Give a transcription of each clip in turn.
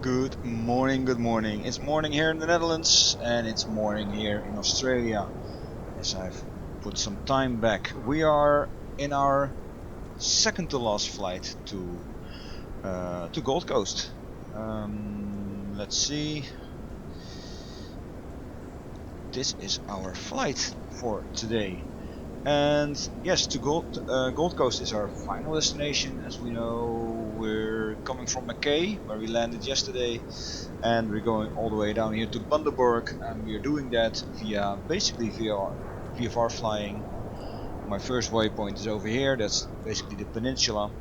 Good morning, good morning. It's morning here in the Netherlands and it's morning here in Australia as I've put some time back. We are in our second to last flight to Gold Coast. Let's see. This is our flight for today. And yes, to Gold Coast is our final destination. As we know, we're coming from MacKay, where we landed yesterday, and we're going all the way down here to Bundaberg, and we are doing that basically via VFR flying. My first waypoint is over here. That's basically the peninsula,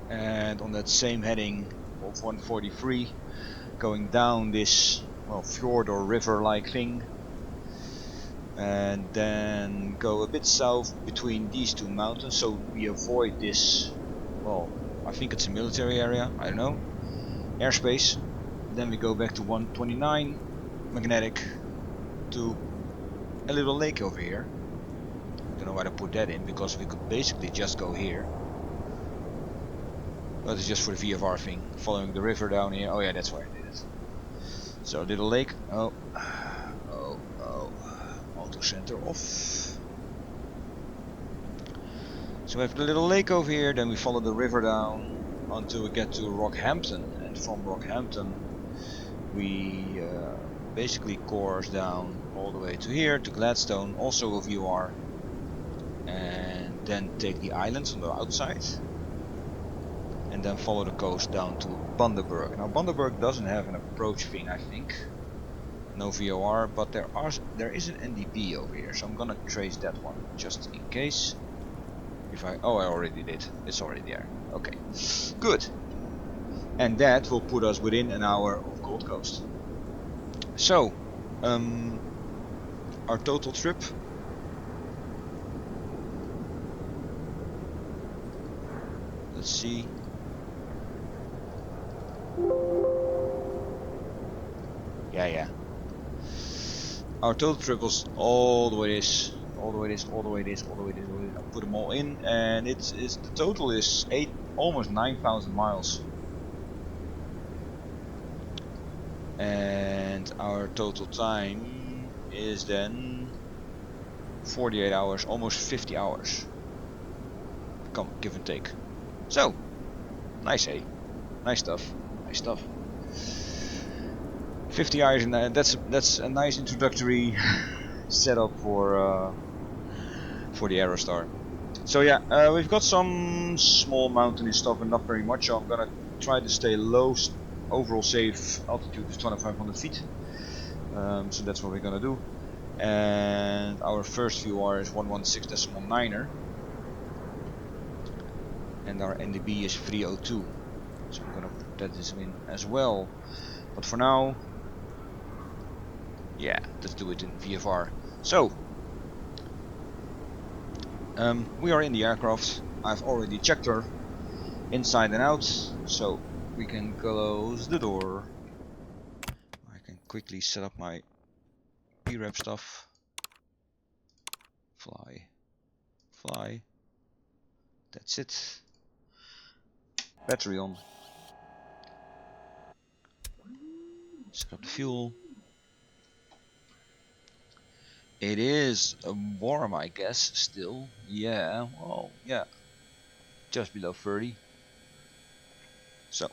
and on that same heading of 143, going down this fjord or river-like thing, and then go a bit south between these two mountains, so we avoid this, I think it's a military area, I don't know, airspace. Then we go back to 129 magnetic to a little lake over here. I don't know why to put that in, because we could basically just go here, but it's just for the VFR thing, following the river down here. Oh yeah, that's why I did it. So little lake. Oh, auto center off. So we have the little lake over here, then we follow the river down until we get to Rockhampton, and from Rockhampton we basically course down all the way to here, to Gladstone, also a VOR, and then take the islands on the outside, and then follow the coast down to Bundaberg. Now Bundaberg doesn't have an approach thing, I think, no VOR, but there is an NDB over here, so I'm gonna trace that one just in case. I already did. It's already there. Okay, good. And that will put us within an hour of Gold Coast. So, our total trip. Let's see. Yeah. Our total trip was all the way this. I put them all in, and the total is almost 9,000 miles. And our total time is then 48 hours, almost 50 hours. Give and take. So, nice, eh? Nice stuff. 50 hours, and that's a nice introductory setup for the Aerostar. So yeah, we've got some small mountainy stuff and not very much. So I'm gonna try to stay low. Overall safe altitude is 2,500 feet. So that's what we're gonna do. And our first VOR is 116.9er, and our NDB is 302. So I'm gonna put that in as well. But for now, yeah, let's do it in VFR. So, we are in the aircraft. I've already checked her inside and out, so we can close the door. I can quickly set up my PREP stuff. Fly. That's it. Battery on. Set up the fuel. It is warm, I guess, still. Yeah, well, yeah. Just below 30. So,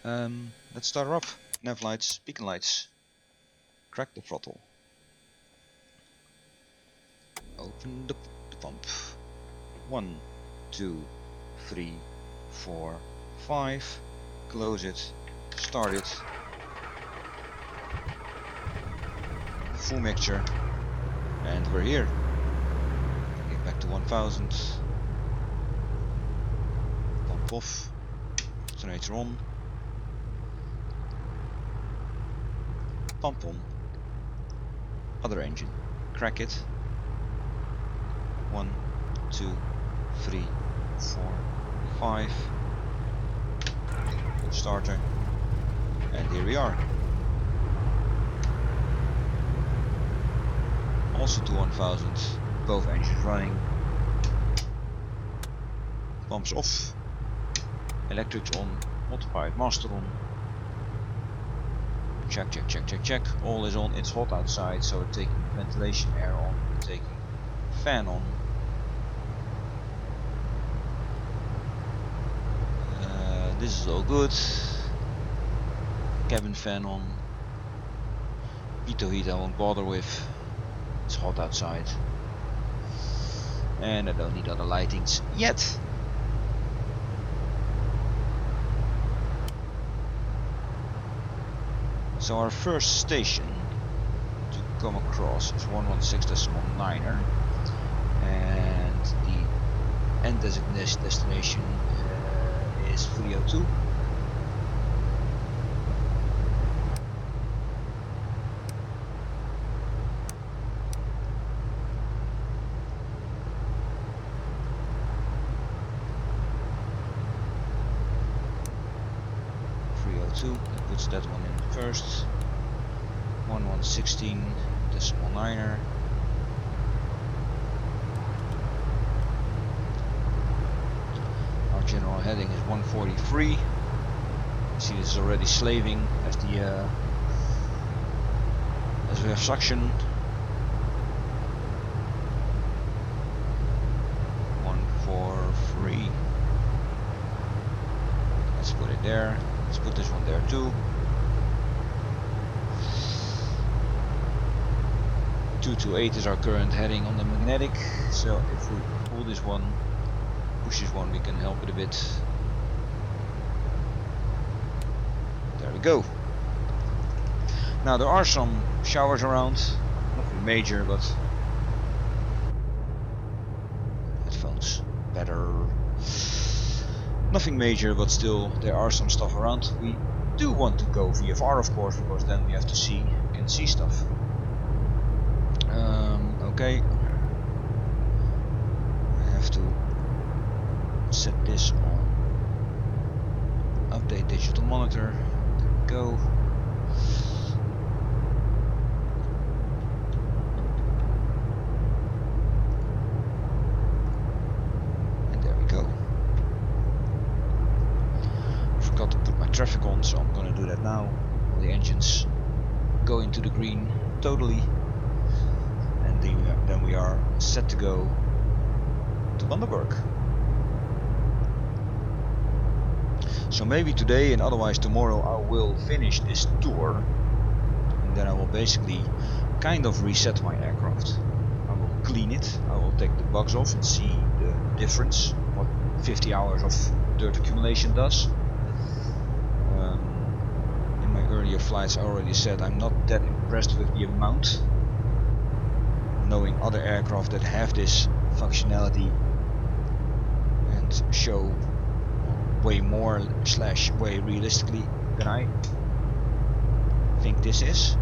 let's start her up. Nav lights, beacon lights. Crack the throttle. Open the pump. 1, 2, 3, 4, 5. Close it. Start it. Full mixture. And we're here. Get back to 1000. Pump off. Alternator on. Pump on. Other engine. Crack it. 1, 2, 3, 4, 5. Starter. And here we are. Also to 1000. Both engines running. Pumps off. Electrics on, autopilot master on. Check, check, check, check, check. All is on. It's hot outside, so we're taking ventilation air on. We're taking fan on. This is all good. Cabin fan on. Pitot heat I won't bother with. It's hot outside. And I don't need other lightings yet. So our first station to come across is 116.9er, and the end destination is 302. That puts that one in first. 1116.9er. Our general heading is 143. You see this is already slaving as the as we have suction. 143. Let's put it there. Let's put this one there too. 228 is our current heading on the magnetic, so if we pull this one, push this one, we can help it a bit. There we go. Now there are some showers around, nothing major, but headphones better. Nothing major, but still there are some stuff around. We do want to go VFR, of course, because then we have to see, can see stuff. Okay, I have to set this on update digital monitor. There we go. And there we go. Forgot to put my traffic on, so I'm gonna do that now. All the engines go into the green totally. Then we are set to go to Bundaberg. So maybe today and otherwise tomorrow I will finish this tour, and then I will basically kind of reset my aircraft. I will clean it, I will take the bugs off and see the difference, what 50 hours of dirt accumulation does. In my earlier flights I already said I'm not that impressed with the amount. Knowing other aircraft that have this functionality and show way more / way realistically than I think this is.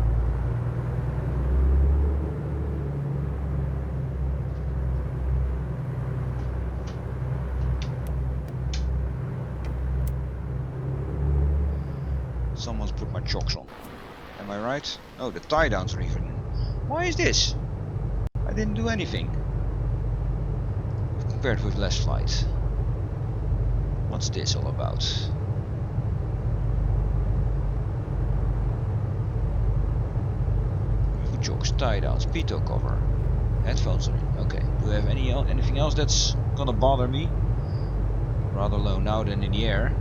Someone's put my chocks on. Am I right? Oh, the tie downs are even. Why is this? I didn't do anything compared with last flight. What's this all about? Foot chokes, tie downs, pitot cover, headphones on. Okay. Do I have anything else that's gonna bother me? Rather low now than in the air.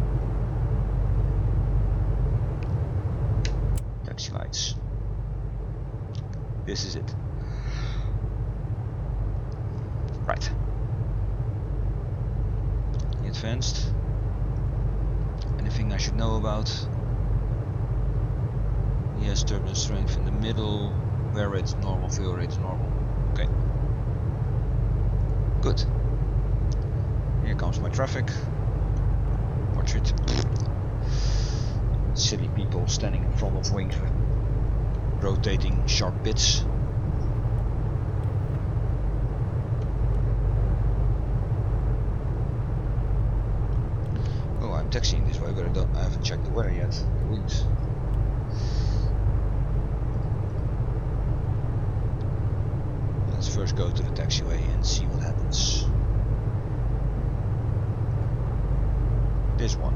Taxi lights. This is it. Right. Advanced. Anything I should know about? Yes, turbulence strength in the middle. Wear rate normal, fuel rate normal. Okay. Good. Here comes my traffic. Watch it. Silly people standing in front of wings with rotating sharp bits. Taxiing this way, but I haven't checked the weather yet. The winds. Let's first go to the taxiway and see what happens. This one.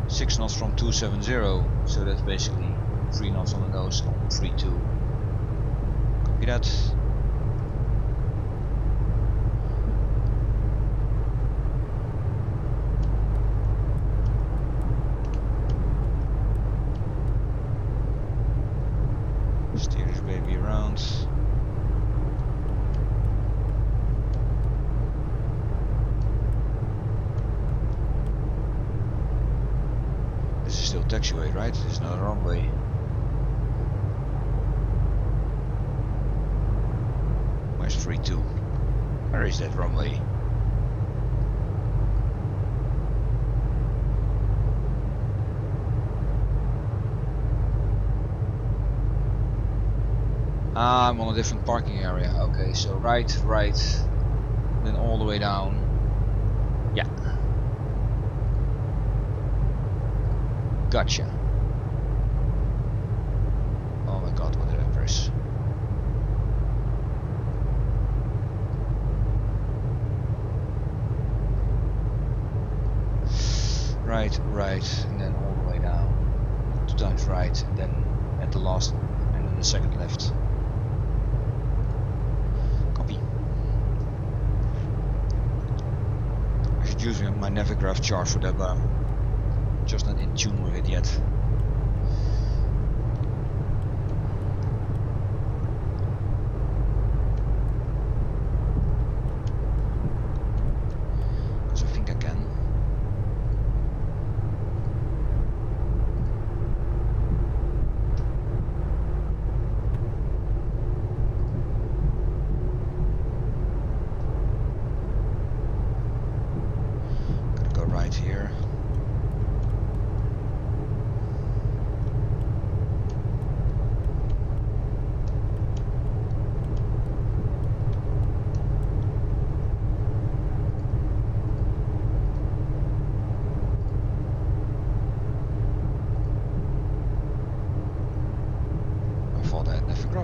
Six knots from 270, so that's basically 3 knots on the nose on 3-2. Copy that. Steer this baby around. This is still taxiway, right? This is not a runway. Where's 3-2? Where is that runway? Ah, I'm on a different parking area. Okay, so right, then all the way down. Yeah. Gotcha. Oh my god, what did I press? Right, and then all the way down. 2 times right, and then at the last, and then the second left. Copy. I should use my Navigraph chart for that, but I'm just not in tune with it yet. So I think I can. Gonna go right here.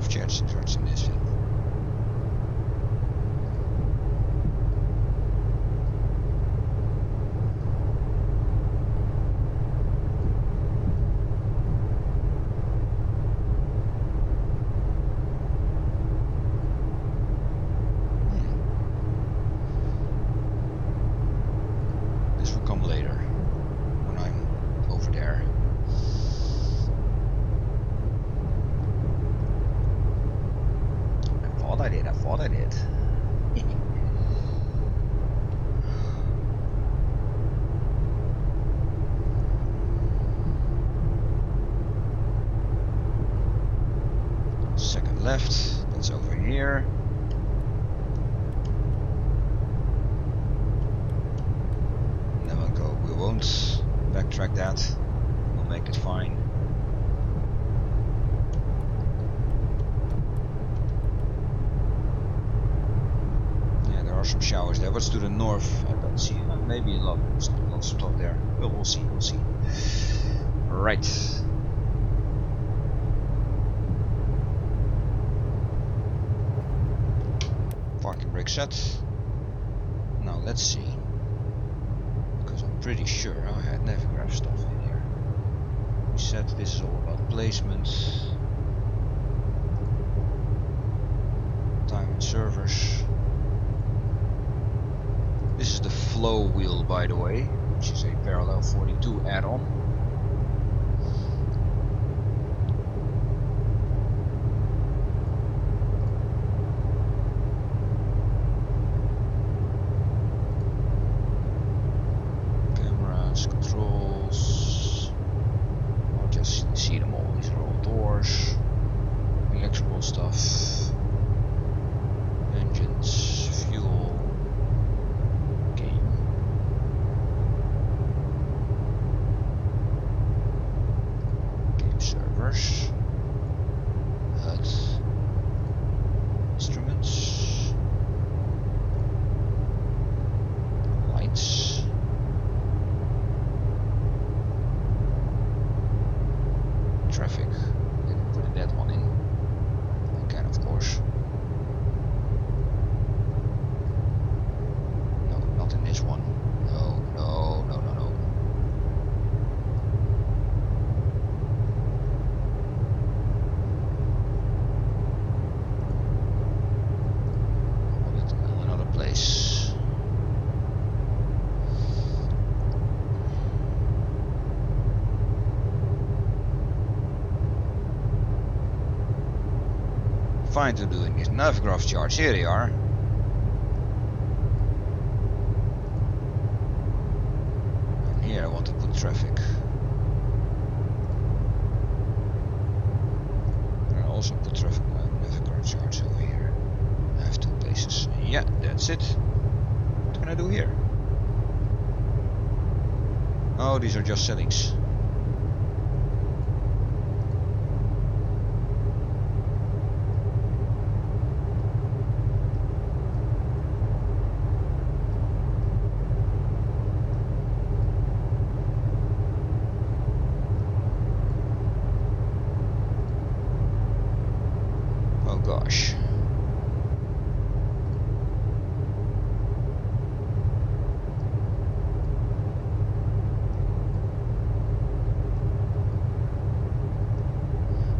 Charts in this. This will come later when I'm over there. I thought I did. Second left, that's over here. And then we'll go, we won't backtrack that, we'll make it fine. Some showers there. What's to the north? I don't see. Maybe lots of stuff there. We'll see. We'll see. Right. Parking brake set. Now let's see. Because I'm pretty sure I had Navigraph stuff in here. We said this is all about placement, time and servers. This is the flow wheel, by the way, which is a parallel 42 add-on. Cameras, controls. I'll just see them all. These are all doors. Electrical stuff. Engines, fuel. Fine to doing this navgraph charge. Here they are. And here I want to put traffic. And I also put traffic navgraph charge over here. I have 2 places. Yeah, that's it. What can I do here? Oh, these are just settings. Oh gosh.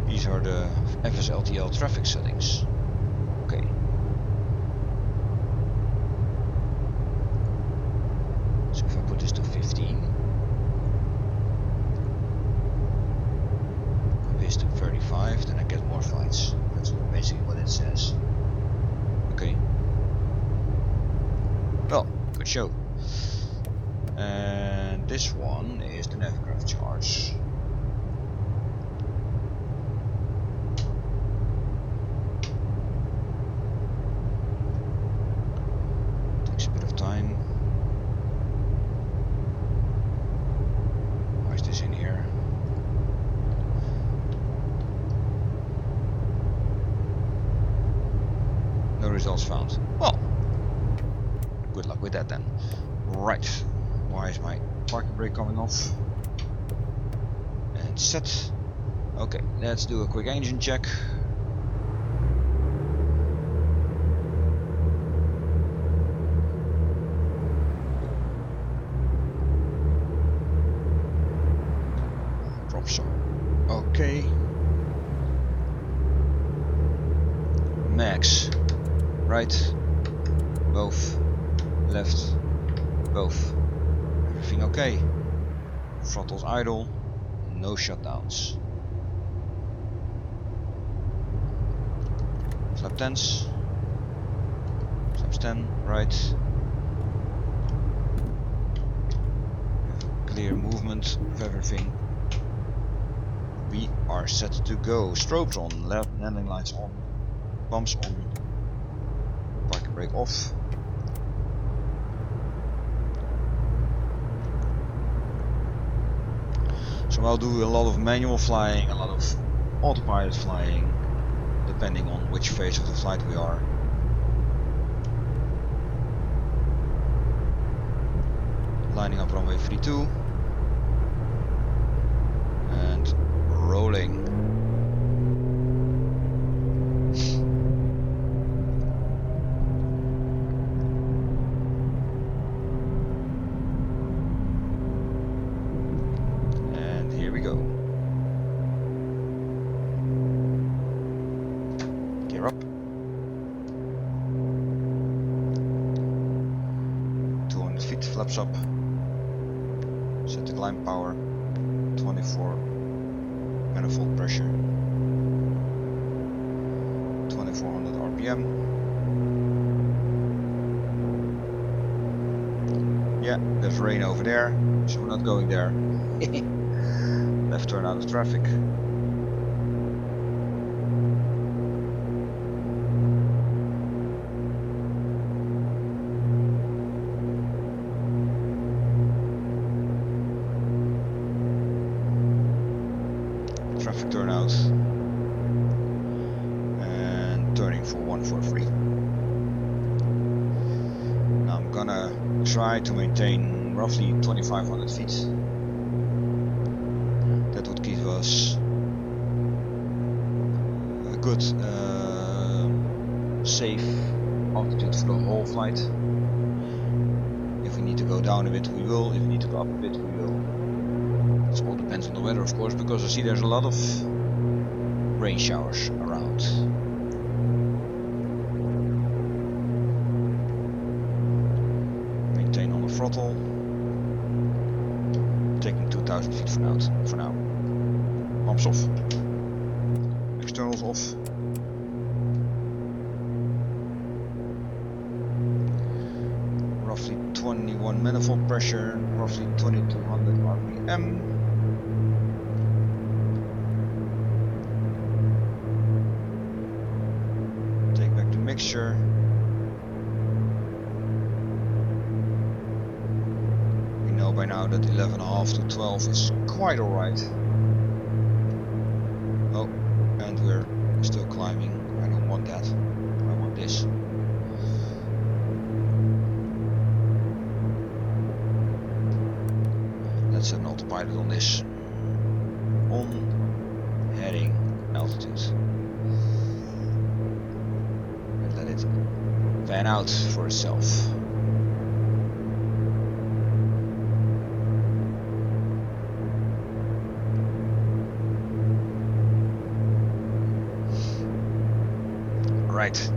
These are the FSLTL traffic settings. Okay. So if I put this to 15, and this to 35, then I get more flights. That's basically what it says. Okay. Well, good show. And this one is the navgraph charge. Takes a bit of time. Why is this in here? No results found. Well, good luck with that then. Right. Why is my parking brake coming off? And set. Okay, let's do a quick engine check. Drop some. Okay. Max. Right. Both. Left. Both. Everything okay. Throttles idle. No shutdowns. Flap 10s. Flaps 10. Right. Clear movement of everything. We are set to go. Strobes on. Landing lights on. Bumps on. Parking brake off. So I'll do a lot of manual flying, a lot of autopilot flying, depending on which phase of the flight we are. Lining up runway 32 and rolling. Flaps up, set the climb power, 24 manifold pressure, 2400 RPM. Yeah, there's rain over there, so we're not going there. Left turn out of traffic. Traffic turnout and turning for 143. Now I'm gonna try to maintain roughly 2500 feet. That would give us a good safe altitude for the whole flight. If we need to go down a bit we will, if we need to go up a bit we will. It all depends on the weather, of course, because I see there's a lot of rain showers around. Maintain on the throttle. Taking 2000 feet for now. Pumps off. Externals off. 21 manifold pressure, roughly 2200 RPM. Take back the mixture. We know by now that 11.5 to 12 is quite alright. Oh, and we're still climbing. I don't want that. I want this. Let's set an autopilot on this. On heading altitude. And let it fan out for itself. Right.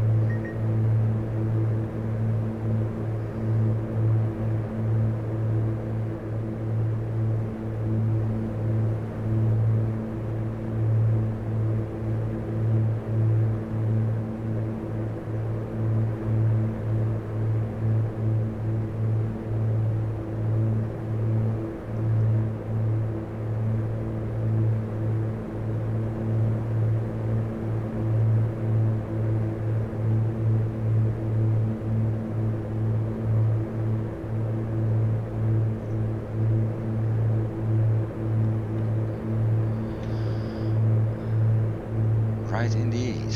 Right indeed.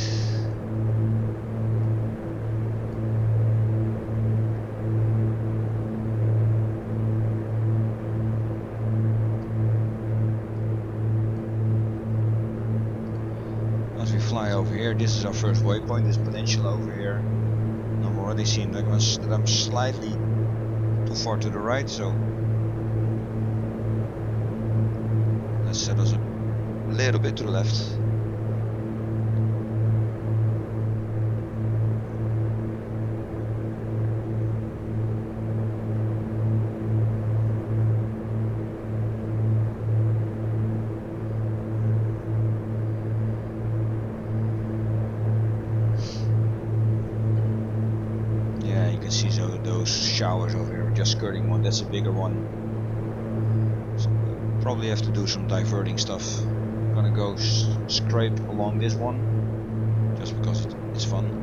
As we fly over here, this is our first waypoint, this potential over here. I'm already seeing that I'm slightly too far to the right, so let's set us a little bit to the left. Showers over here, just skirting one, that's a bigger one. So we'll probably have to do some diverting stuff. I'm gonna go scrape along this one, just because it's fun.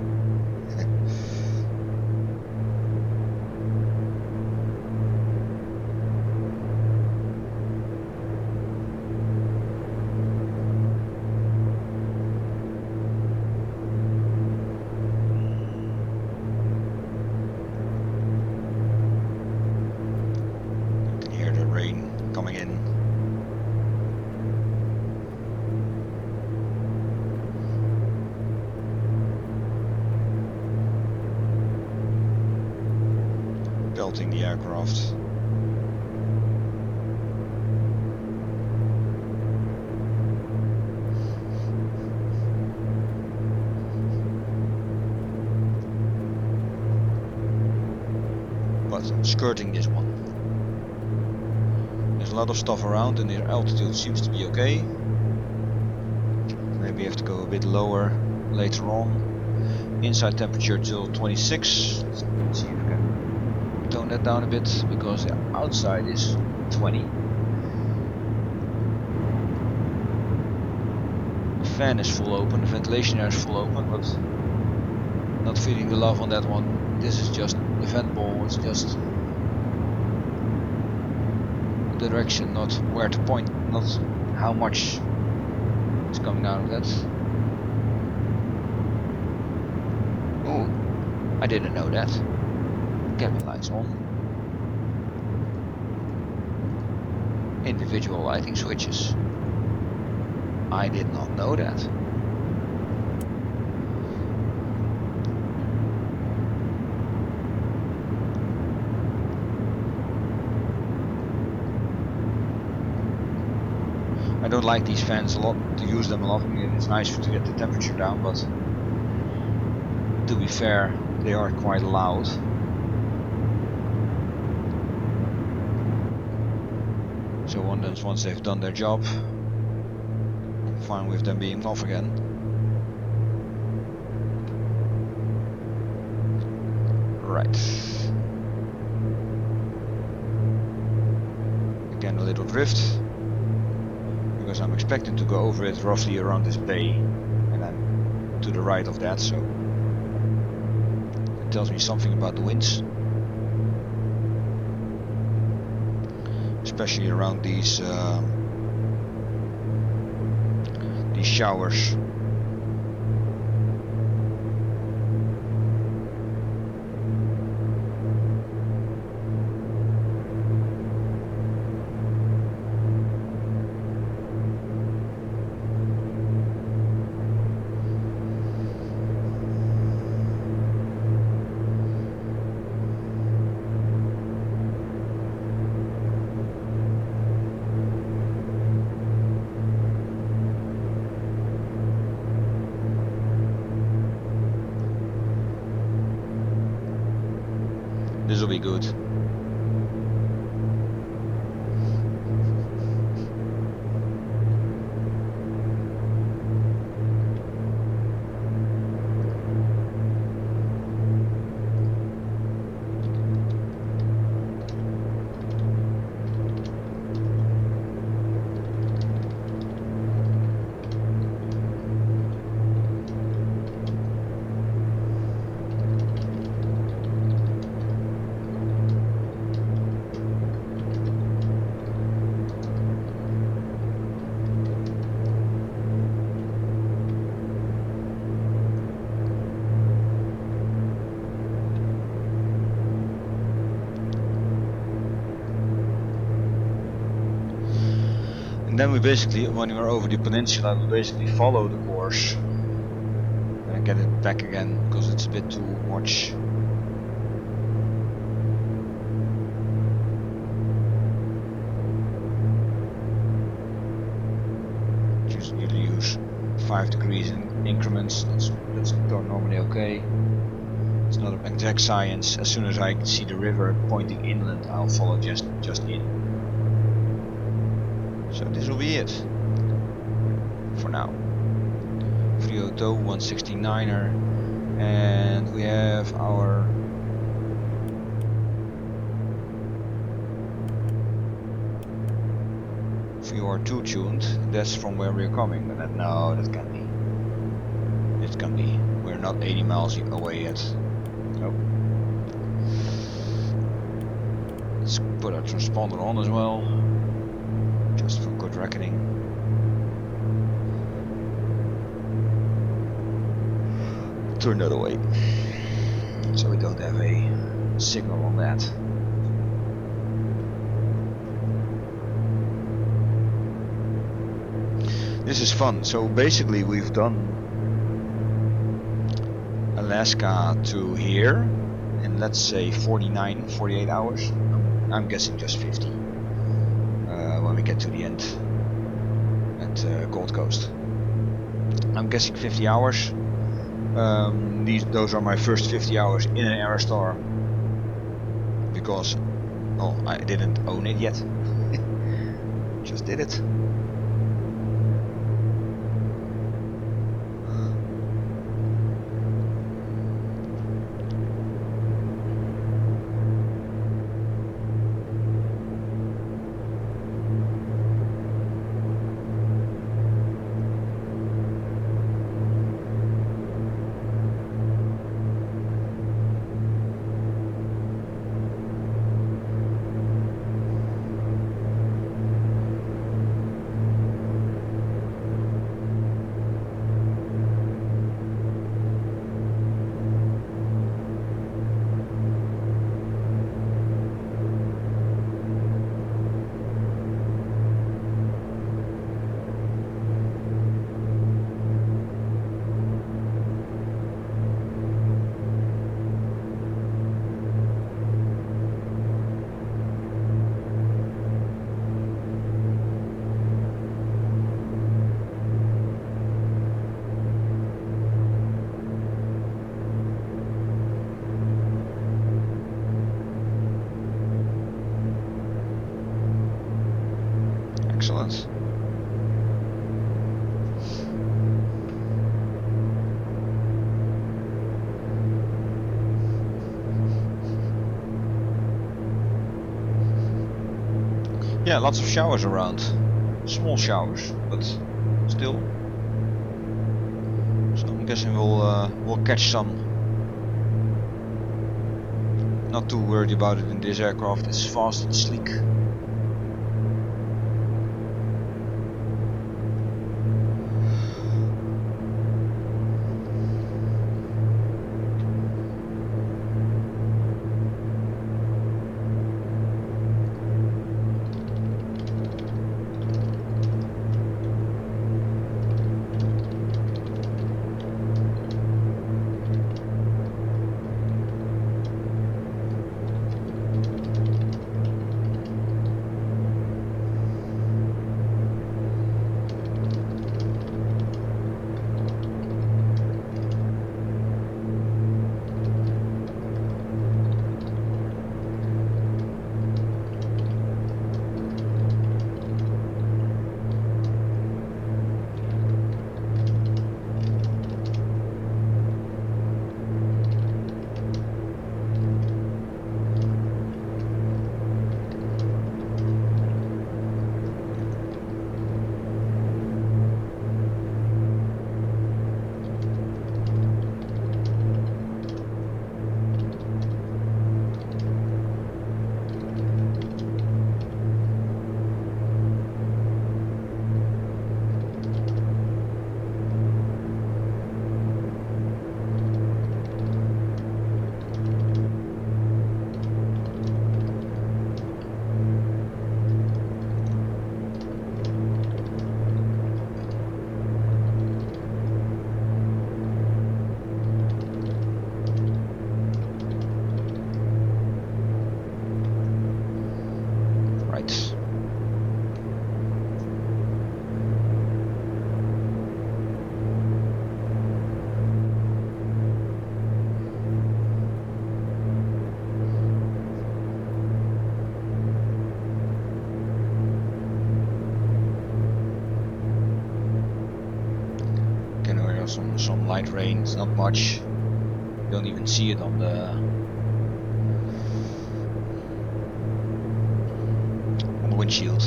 Belting the aircraft. But skirting this one. There's a lot of stuff around and the altitude seems to be okay. Maybe have to go a bit lower later on. Inside temperature till 26. Let's see if we can tone that down a bit, because the outside is 20. The fan is full open, the ventilation air is full open, but not feeling the love on that one. This is just the vent ball, it's just the direction, not where to point, not how much is coming out of that. Oh, I didn't know that. Cabin lights on. Individual lighting switches. I did not know that. I don't like these fans a lot, to use them a lot. I mean, it's nice to get the temperature down, but to be fair, they are quite loud. So once they've done their job, I'm fine with them being off again. Right. little drift because I'm expecting to go over it roughly around this bay, and I'm to the right of that, so it tells me something about the winds, especially around these showers. This will be good. And then we basically, when we're over the peninsula, we basically follow the course and get it back again because it's a bit too much. Just usually use 5 degrees in increments. That's normally okay. It's not an exact science. As soon as I see the river pointing inland, I'll follow just in. So this will be it for now. 302 169er, and we have our VR2 tuned. That's from where we're coming, but no, that can't be. It can be. We're not 80 miles away yet. Nope. Let's put our transponder on as well, just for good reckoning. Turn that away, so we don't have a signal on that. This is fun. So basically we've done Alaska to here in, let's say, 48 hours. I'm guessing just 50 when we get to the end at Gold Coast. I'm guessing 50 hours. Those are my first 50 hours in an Aerostar, because, well, I didn't own it yet. Just did it. Yeah, lots of showers around. Small showers, but still. So I'm guessing we'll catch some. Not too worried about it in this aircraft. It's fast and sleek. Some light rain, it's not much. You don't even see it on the windshield,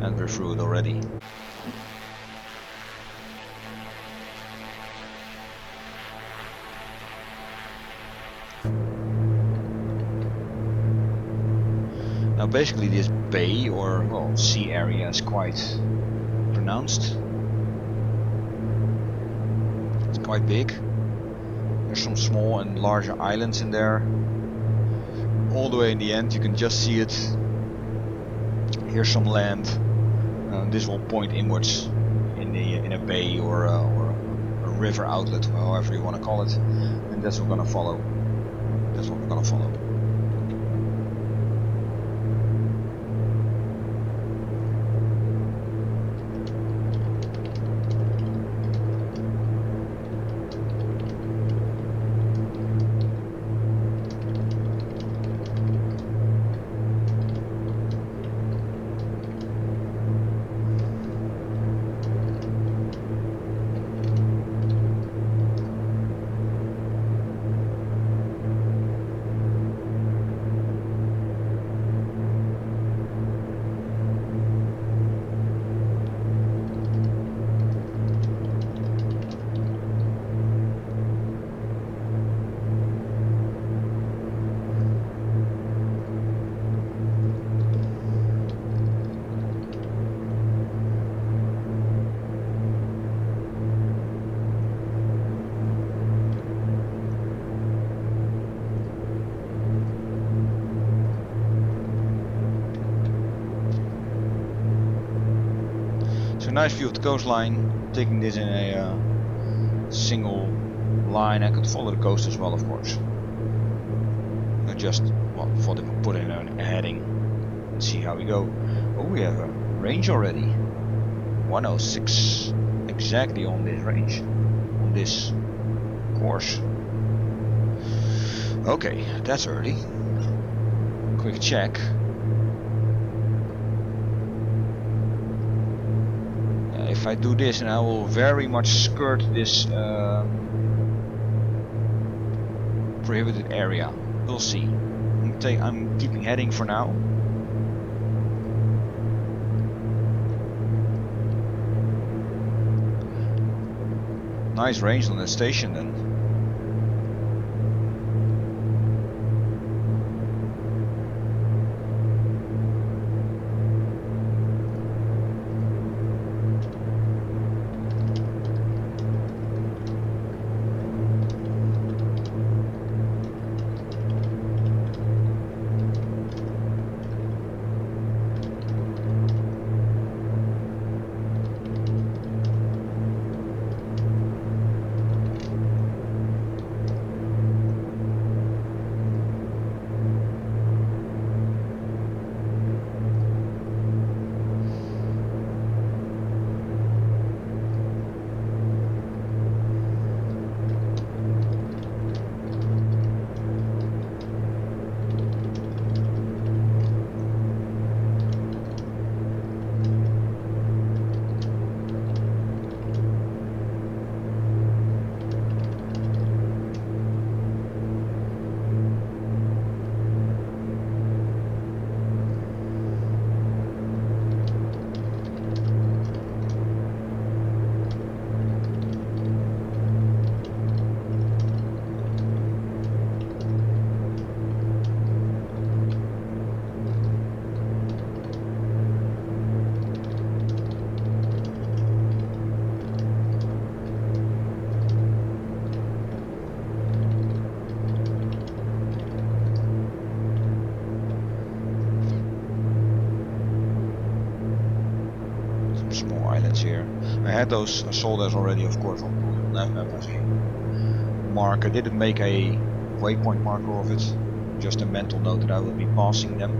and we're through it already. Now basically this bay or well sea area is quite pronounced. Quite big. There's some small and larger islands in there. All the way in the end you can just see it. Here's some land. This will point inwards in a bay or a river outlet, however you want to call it. And that's what we're gonna follow. That's what we're gonna follow. Nice view of the coastline, taking this in a single line. I could follow the coast as well, of course. I just thought to put in a heading and see how we go. Oh, we have a range already. 106 exactly on this range, on this course. Okay, that's early. Quick check. If I do this, and I will very much skirt this prohibited area. We'll see. I'm keeping heading for now. Nice range on that station then. Small islands here. I had those solders already, of course, on Google Map as a marker. Didn't make a waypoint marker of it, just a mental note that I will be passing them.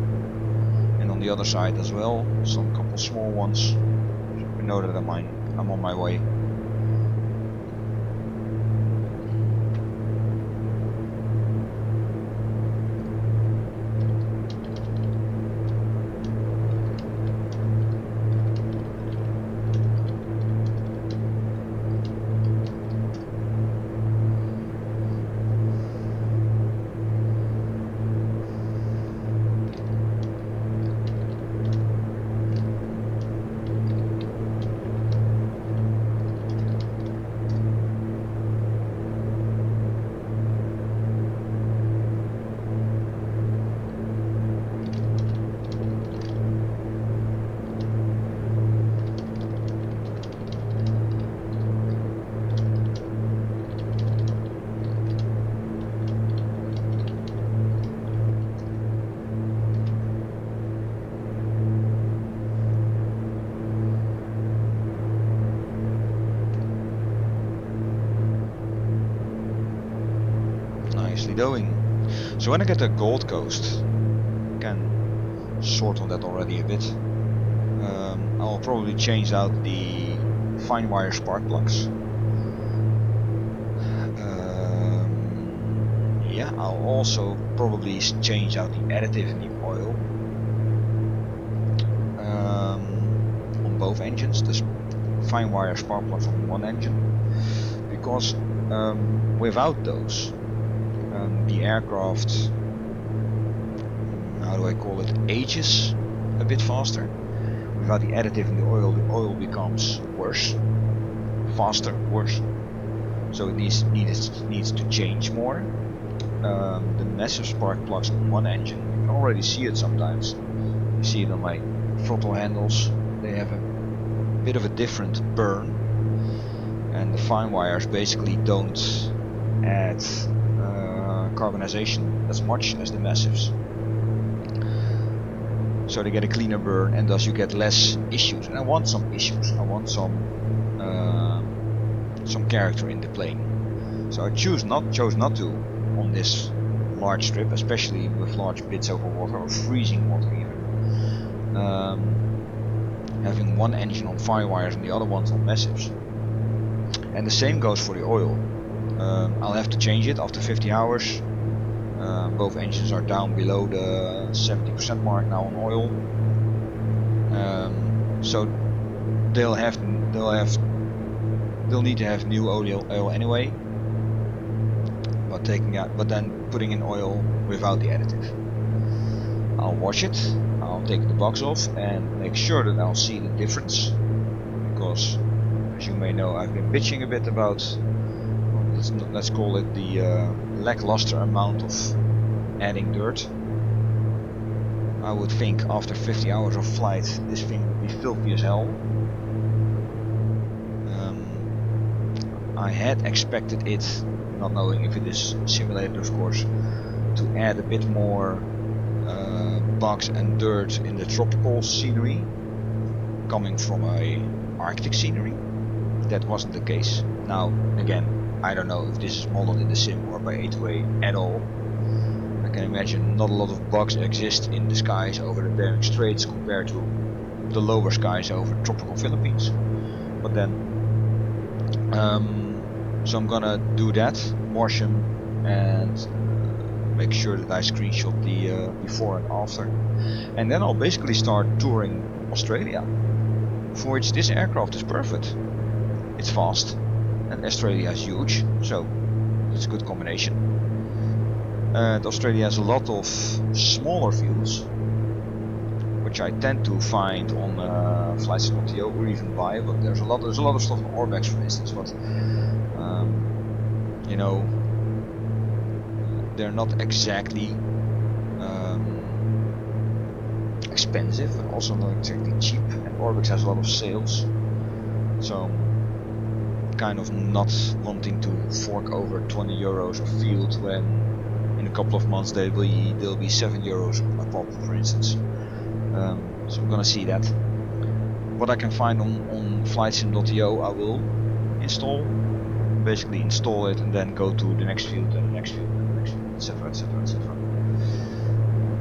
And on the other side as well, some couple small ones. I know that I'm on my way. Doing. So when I get to Gold Coast, I can sort on that already a bit. I'll probably change out the fine wire spark plugs. Yeah, I'll also probably change out the additive in the oil on both engines. The fine wire spark plugs on one engine, because without those, the aircraft, how do I call it, ages a bit faster. Without the additive in the oil becomes worse, faster, worse. So it needs to change more. The massive spark plugs on one engine, you can already see it sometimes. You see it on my throttle handles. They have a bit of a different burn, and the fine wires basically don't add carbonization as much as the massives, so they get a cleaner burn, and thus you get less issues. And I want some issues. I want some character in the plane. So I chose not to on this large trip, especially with large bits over water or freezing water even. Having one engine on firewires and the other ones on massives. And the same goes for the oil. I'll have to change it after 50 hours. Both engines are down below the 70% mark now on oil. So they'll need to have new oil anyway. But then putting in oil without the additive. I'll wash it. I'll take the box off and make sure that I'll see the difference, because As you may know, I've been bitching a bit about, well, let's call it the lackluster amount of adding dirt. I would think after 50 hours of flight this thing would be filthy as hell. I had expected it, not knowing if it is simulated of course, to add a bit more bugs and dirt in the tropical scenery coming from a Arctic scenery. That wasn't the case. Now again, I don't know if this is modeled in the sim or by A2A at all. I can imagine not a lot of bugs exist in the skies over the Bering Straits compared to the lower skies over tropical Philippines. But then, so I'm gonna do that, Morsham, and make sure that I screenshot the before and after. And then I'll basically start touring Australia, for which this aircraft is perfect. It's fast, and Australia is huge, so it's a good combination. And Australia has a lot of smaller fields, which I tend to find on flights.to or even buy, but there's a lot of stuff on Orbex, for instance, but you know, they're not exactly expensive, but also not exactly cheap, and Orbex has a lot of sales, so kind of not wanting to fork over 20 euros a field when in a couple of months they'll be 7 euros a pop, for instance. So I'm gonna see that. What I can find on flightsim.to I will install, basically install it and then go to the next field and the next field and the next field, etc, etc, etc.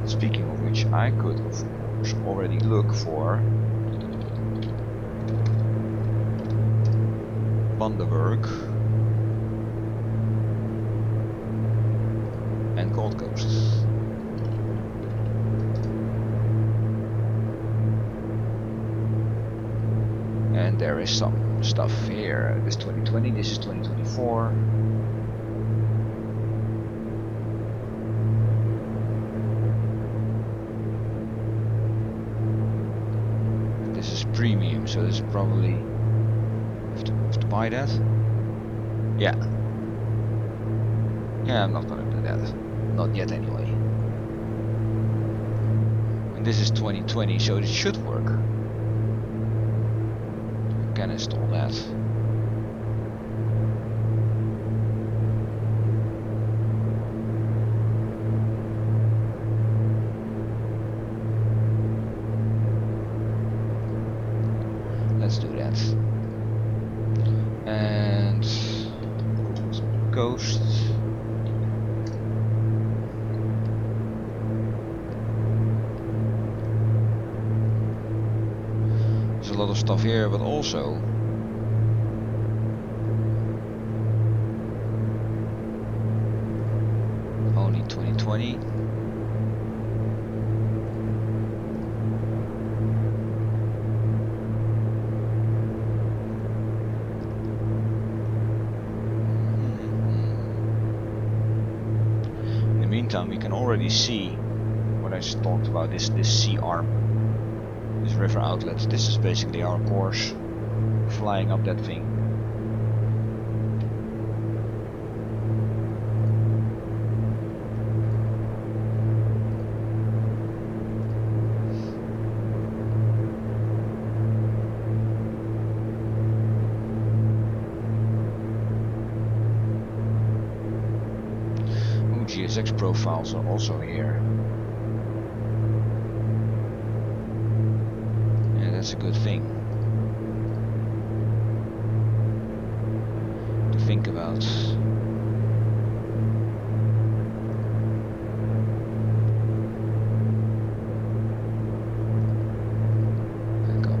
Speaking of which, I could of course already look for Bundaberg and Gold Coast. And there is some stuff here. This is 2020, this is 2024. This is premium, so this is probably have to buy that. Yeah, I'm not gonna do that, not yet anyway. And this is 2020, so it should work. Can install that. Let's do that. And Coast. There's a lot of stuff here, but also only 2020. In the meantime, we can already see what I just talked about, this sea arm. This river outlet, this is basically our course, flying up that thing. Ooh, GSX profiles are also here. That's a good thing to think about. Back up.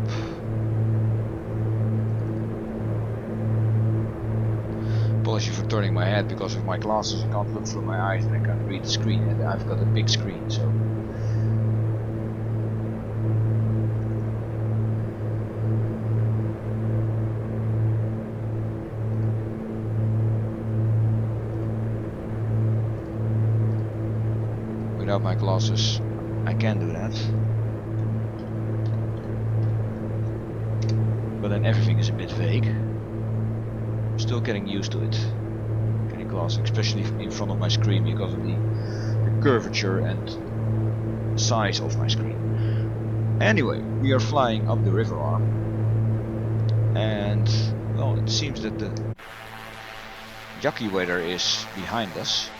Apologies for turning my head because of my glasses. I can't look through my eyes and I can't read the screen, and I've got a big screen, so. Without my glasses, I can do that. But then everything is a bit vague. Still getting used to it. Getting close, especially in front of my screen because of the curvature and size of my screen. Anyway, we are flying up the river arm, and well, it seems that the yucky weather is behind us.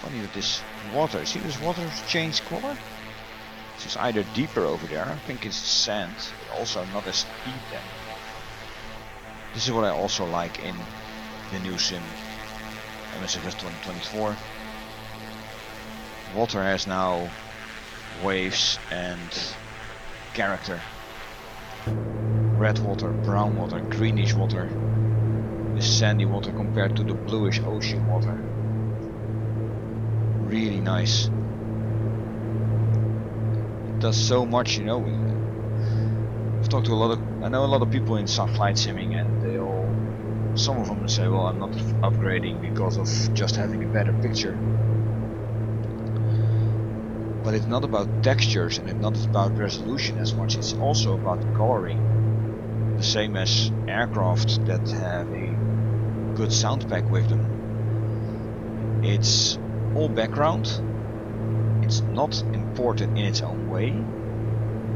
Funny that this water, see this water changed color? It's either deeper over there, I think it's sand, but also not as deep then. This is what I also like in the new sim, MSFS 2024. Water has now waves and character. Red water, brown water, greenish water. This sandy water compared to the bluish ocean water. Really nice. It does so much, you know. I've talked to I know a lot of people in flight simming, and they all, some of them say, well, I'm not upgrading because of just having a better picture. But it's not about textures and it's not about resolution as much, it's also about coloring. The same as aircraft that have a good sound pack with them. It's all background, it's not important in its own way,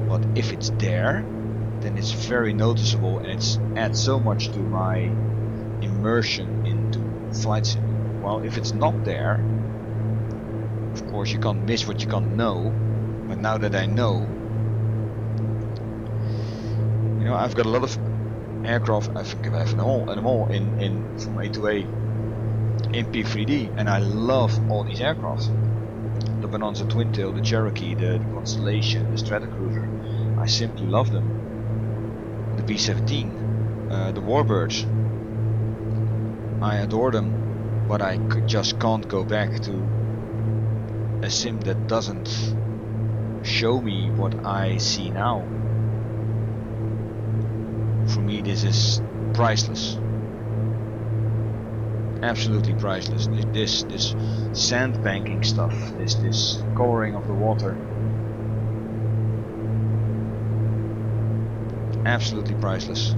but if it's there, then it's very noticeable and it adds so much to my immersion into flight sim. Well, if it's not there, of course you can't miss what you can't know, but now that I know, you know, I've got a lot of aircraft, I think I have them all in from A to A in P3D, and I love all these aircraft. The Bonanza Twintail, the Cherokee, the Constellation, the Stratocruiser, I simply love them. The B-17, the Warbirds, I adore them, but I just can't go back to a sim that doesn't show me what I see now. For me, this is priceless. Absolutely priceless. This sand banking stuff, this coloring of the water, absolutely priceless.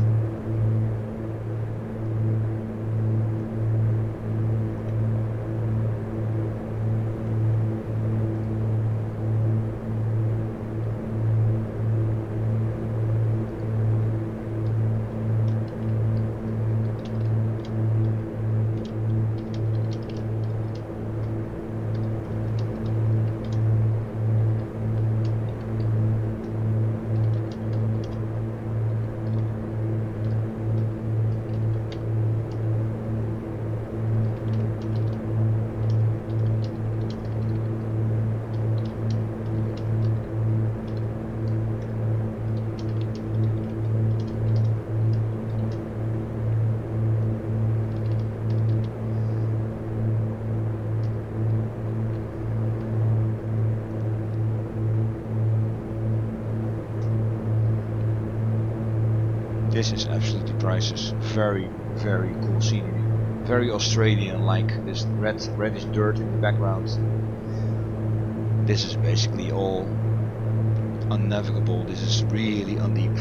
This is absolutely priceless. Very, very cool scenery. Very Australian, like this reddish dirt in the background. This is basically all unnavigable. This is really undeep.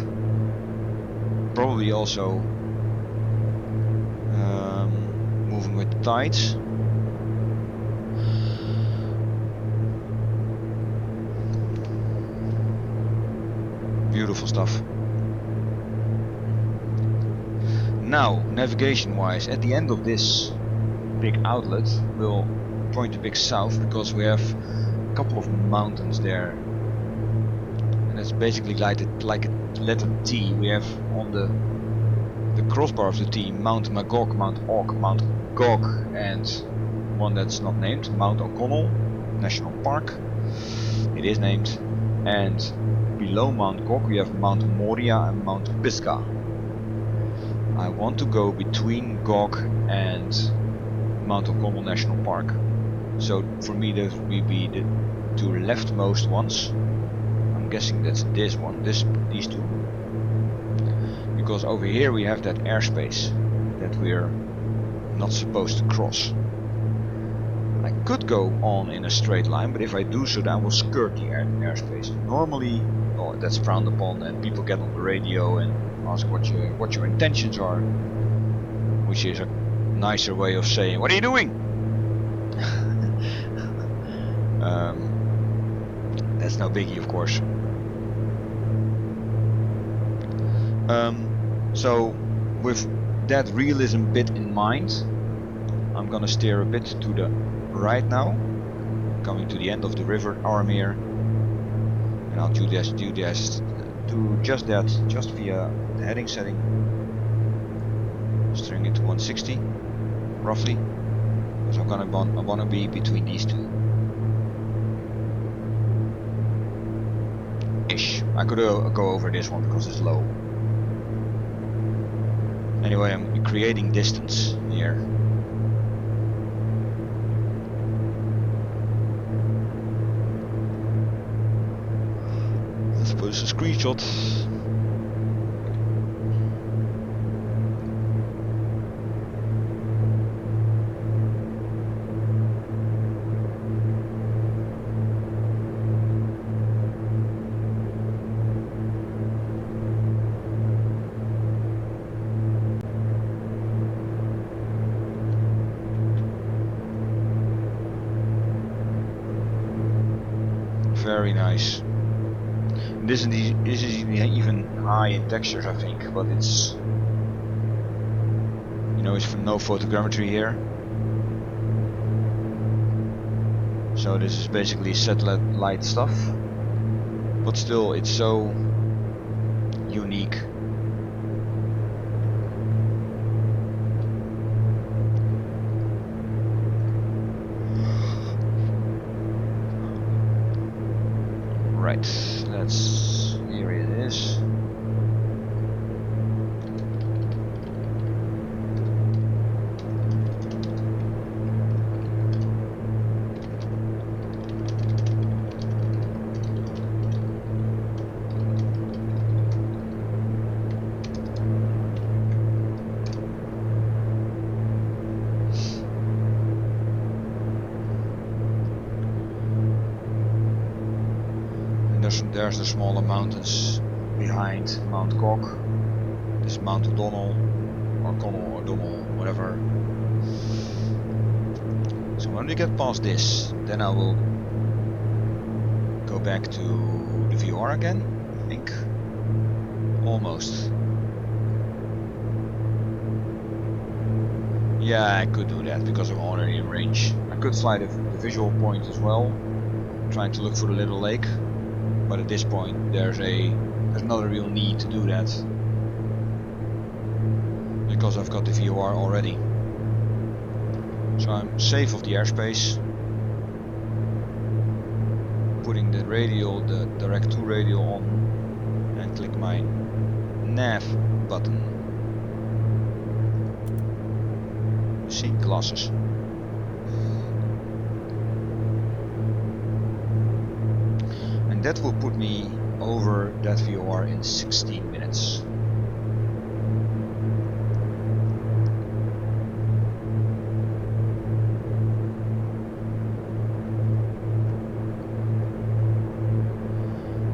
Probably also moving with the tides. Beautiful stuff. Now, navigation wise, at the end of this big outlet, we'll point a bit south because we have a couple of mountains there. And it's basically like a letter T. We have on the crossbar of the T Mount Magog, Mount Auk, Mount Gog, and one that's not named, Mount O'Connell National Park. It is named. And below Mount Gog we have Mount Moria and Mount Pisgah. I want to go between Gog and Mount O'Connell National Park. So for me those will be the two leftmost ones. I'm guessing that's this one, these two. Because over here we have that airspace that we're not supposed to cross. I could go on in a straight line, but if I do so then I will skirt the airspace. Normally, well, that's frowned upon and people get on the radio and ask what your intentions are. which is a nicer way of saying, what are you doing? That's no biggie, of course. So with that realism bit in mind, I'm gonna steer a bit to the right now, coming to the end of the river arm here, and I'll do just that just via the heading setting, steering it to 160 roughly, because I wanna be between these two ish. I could go over this one because it's low. Anyway, I'm creating distance here. Let's put this a screenshot. Very nice. This is even high in textures, I think, but it's, you know, it's no photogrammetry here. So this is basically satellite stuff, but still it's so unique. Right, here it is. There's the smaller mountains behind Mount Cock. This is Mount O'Donnell, or Connell, or Donnell, whatever. So when we get past this, then I will go back to the VFR again, I think. Almost. Yeah, I could do that because I'm already in range. I could fly the visual point as well, trying to look for the little lake. But at this point, there's another real need to do that because I've got the VFR already. So I'm safe of the airspace. Putting the radial, the direct to radial on, and click my nav button. See, glasses. And that will put me over that VFR in 16 minutes.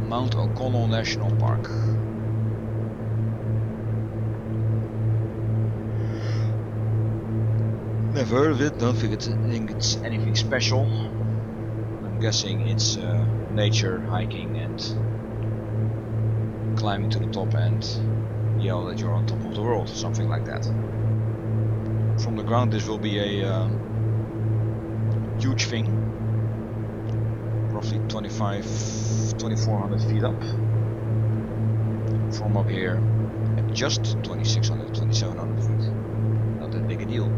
Mount O'Connell National Park. Never heard of it, don't think it's anything special. I'm guessing it's nature, hiking and climbing to the top and yell that you're on top of the world, something like that. From the ground this will be a huge thing, roughly 2400 feet up. From up here at just 2600, 2700 feet, not that big a deal.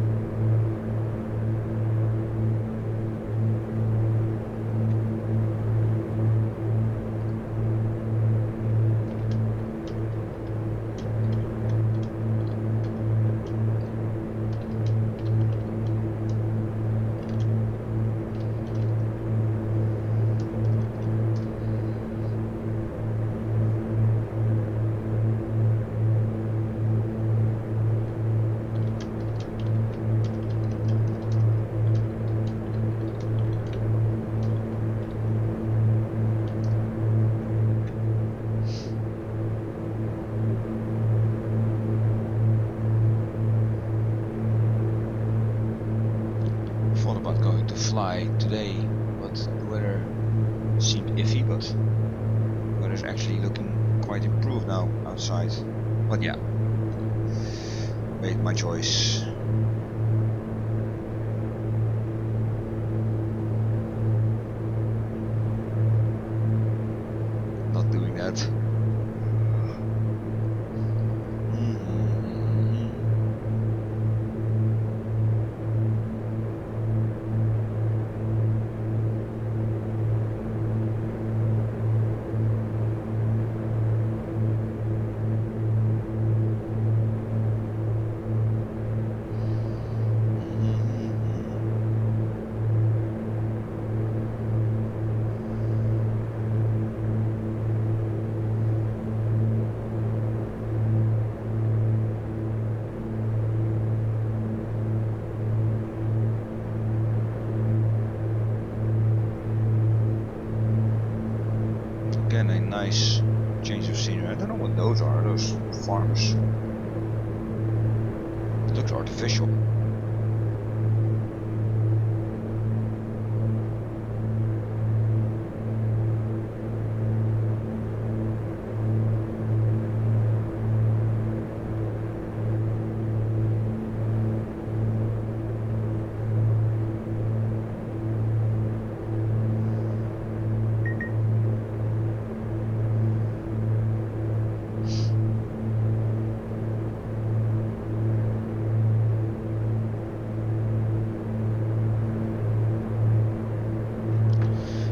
thought about going to fly today, but the weather seemed iffy, but the weather's actually looking quite improved now outside. But yeah, made my choice. Not doing that. Again, a nice change of scenery. I don't know what those are, those farms. It looks artificial.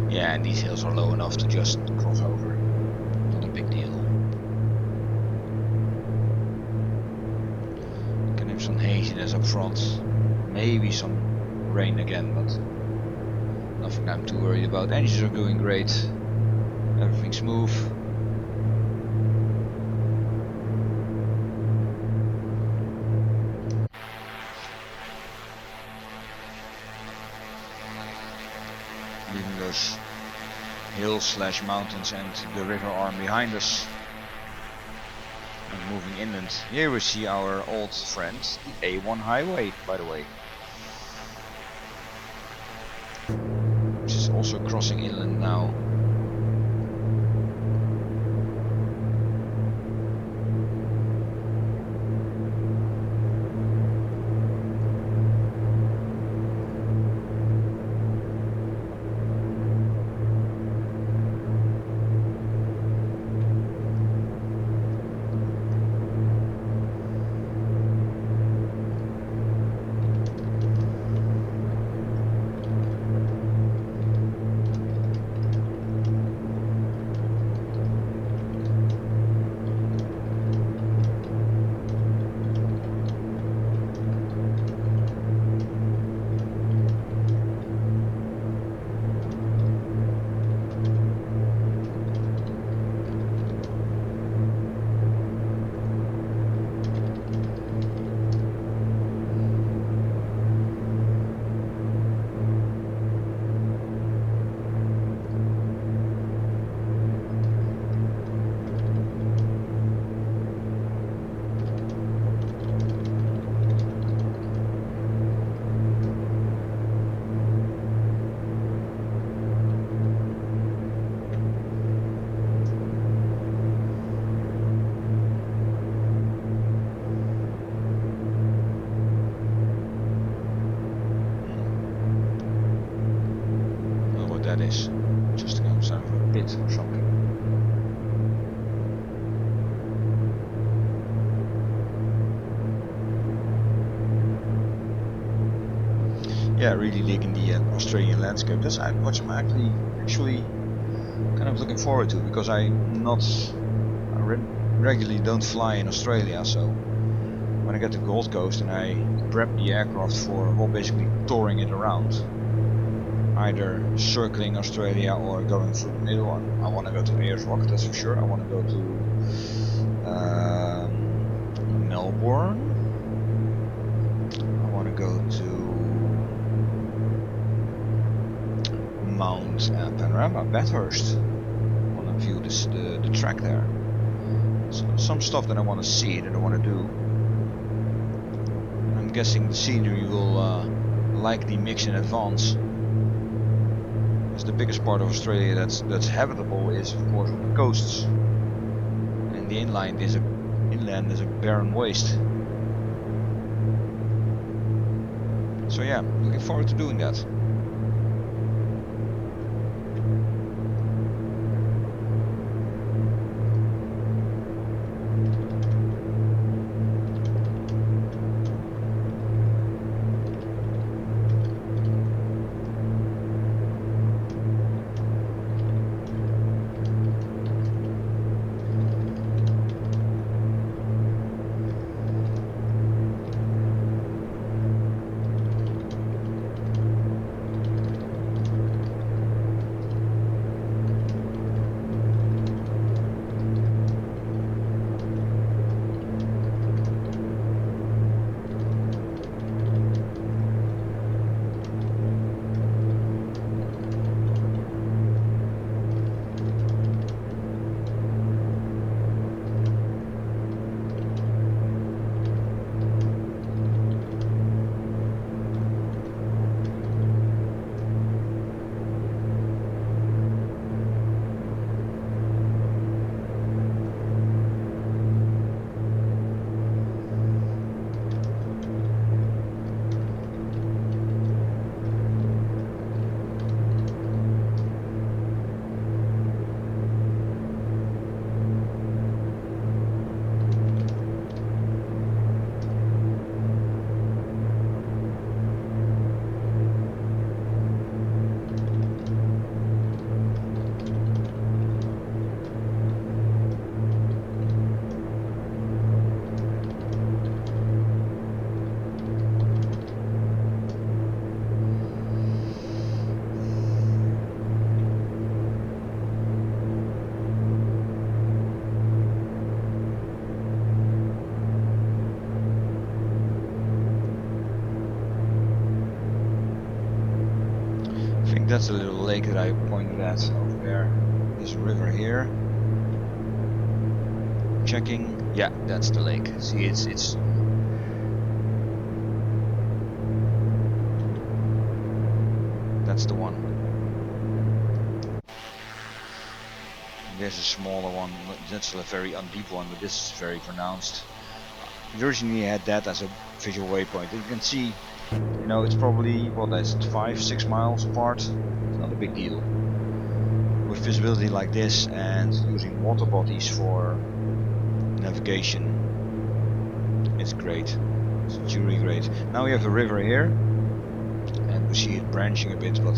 Yeah, and these hills are low enough to just cross over. Not a big deal. Can have some haziness up front. Maybe some rain again, but nothing I'm too worried about. Engines are doing great. Everything's smooth. Leaving those hills / mountains and the river arm behind us and moving inland. Here we see our old friend, the A1 highway, by the way, which is also crossing inland now. That is just comes out of a pit or something. Yeah, really digging the Australian landscape. That's what I'm actually kind of looking forward to, because I regularly don't fly in Australia, so when I get to Gold Coast and I prep the aircraft for, well, basically touring it around, either circling Australia or going through the middle. I want to go to Aerostar, that's for sure. I want to go to Melbourne. I want to go to Mount Panorama, Bathurst. I want to view the track there. So some stuff that I want to see, that I want to do. I'm guessing the scenery will like the mix in advance. Because the biggest part of Australia that's habitable is of course on the coasts, and the inland is a barren waste. So yeah, looking forward to doing that. That's a little lake that I pointed at over there. This river here. Checking. Yeah, that's the lake. See, it's that's the one. There's a smaller one. That's a very undeep one, but this is very pronounced. We originally had that as a visual waypoint. You can see, you know, it's probably, what is it, 5-6 miles apart. It's not a big deal. With visibility like this and using water bodies for navigation, it's great. It's truly great. Now we have the river here, and we see it branching a bit, but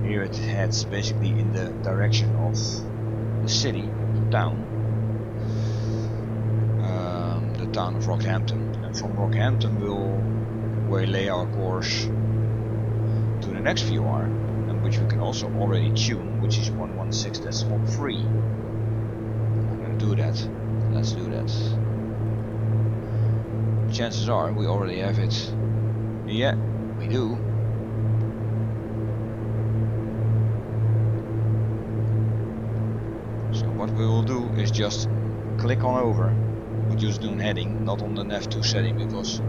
here it heads basically in the direction of the city, the town of Rockhampton. And from Rockhampton we'll waylay our course to the next VFR, and which we can also already tune, which is 116.3. I'm gonna do that. Let's do that. Chances are we already have it. Yeah, we do. So what we will do is just click on over. We'll just do an heading, not on the nav2 setting, because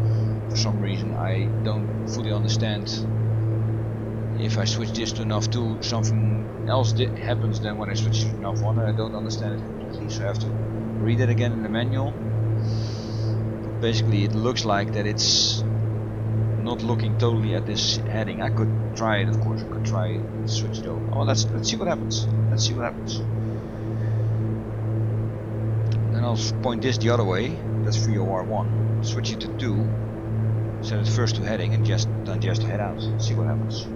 for some reason I don't fully understand. If I switch this to nav2, something else happens then when I switch to nav1, and I don't understand it completely, so I have to read it again in the manual. Basically it looks like that it's not looking totally at this heading. I could try it, of course. I could try switch it over. Oh, let's see what happens. Let's see what happens. Then I'll point this the other way. That's VOR1. Switch it to 2. Set it first to heading and then just head out. See what happens.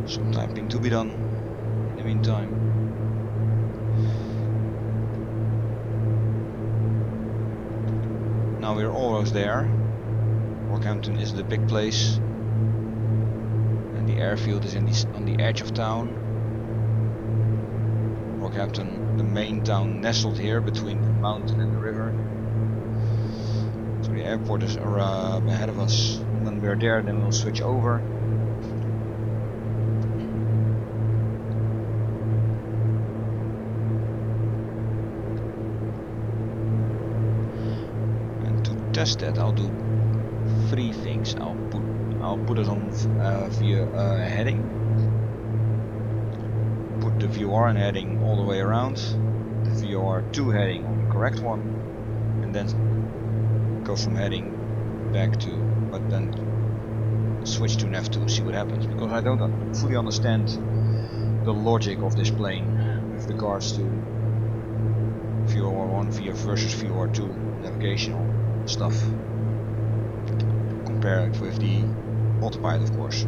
Some typing to be done in the meantime. Now we're almost there. Rockhampton is the big place, and the airfield is on the edge of town. Rockhampton, the main town, nestled here between the mountain and the river. So the airport is ahead of us. When we're there, then we'll switch over. And to test that, I'll do 3 things. I'll put it on via heading. Put the VOR and heading all the way around. The VOR2 heading on the correct one, and then go from heading back to, but then switch to nav2, see what happens, because I don't fully understand the logic of this plane with regards to VOR1 versus VOR2 navigational stuff. Compare it with the autopilot, of course.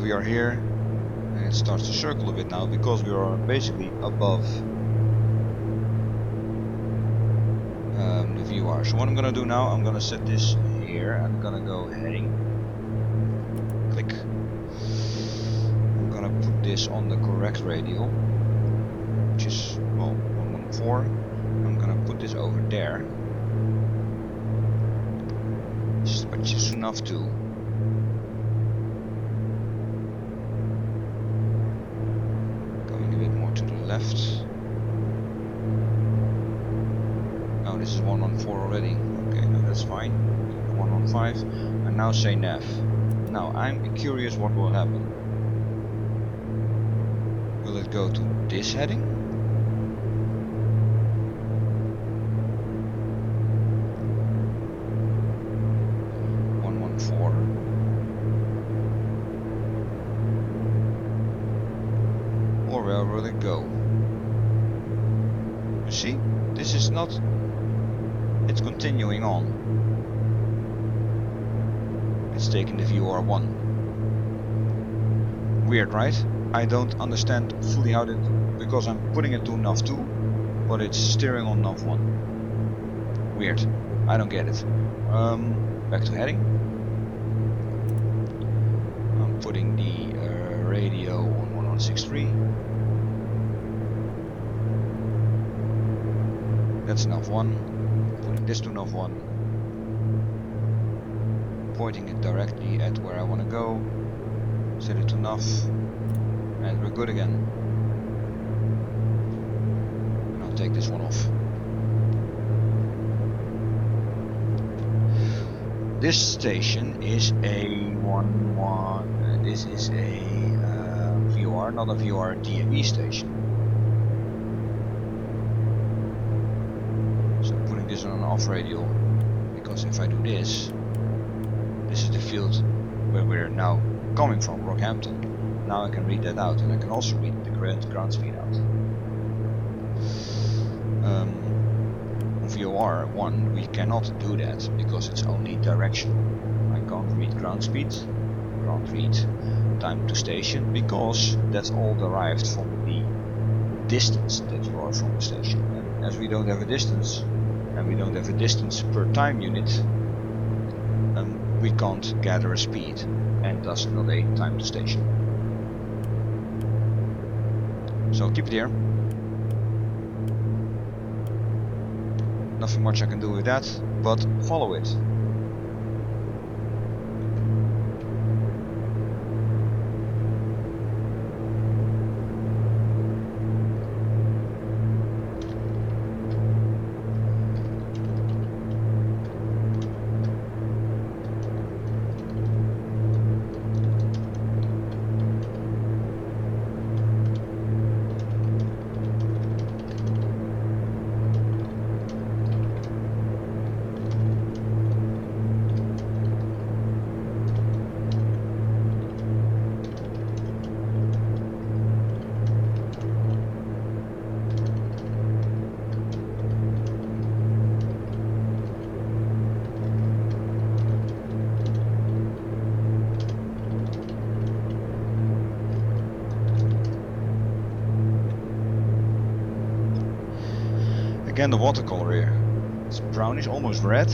We are here, and it starts to circle a bit now because we are basically above the VOR. So what I'm gonna do now, I'm gonna set this here. I'm gonna go heading, click. I'm gonna put this on the correct radial, which is, well, 114. I'm gonna put this over there, which is enough to. Left. Oh, this is 114 already. Okay, no, that's fine. 115. And now say nav. Now I'm curious what will happen. Will it go to this heading? Or where will it go? You see, this is not, it's continuing on. It's taking the VOR1. Weird, right? I don't understand fully how that, because I'm putting it to nav2, but it's steering on nav1. Weird. I don't get it. Back to heading. I'm putting the radio on 1163. That's nav1. Putting this to nav1. Pointing it directly at where I want to go. Set it to nav. And we're good again. And I'll take this one off. This station is a this is a VOR, not a VOR DME station. this on an off radial, because if I do this, this is the field where we're now coming from, Rockhampton. Now I can read that out, and I can also read the ground speed out. On VOR 1 we cannot do that because it's only directional. I can't read ground speed, can't read time to station, because that's all derived from the distance that you are from the station. And as we don't have a distance, and we don't have a distance per time unit, we can't gather a speed, and thus not a time to station. So keep it here. Nothing much I can do with that, but follow it. Again, the watercolor here. It's brownish, almost red.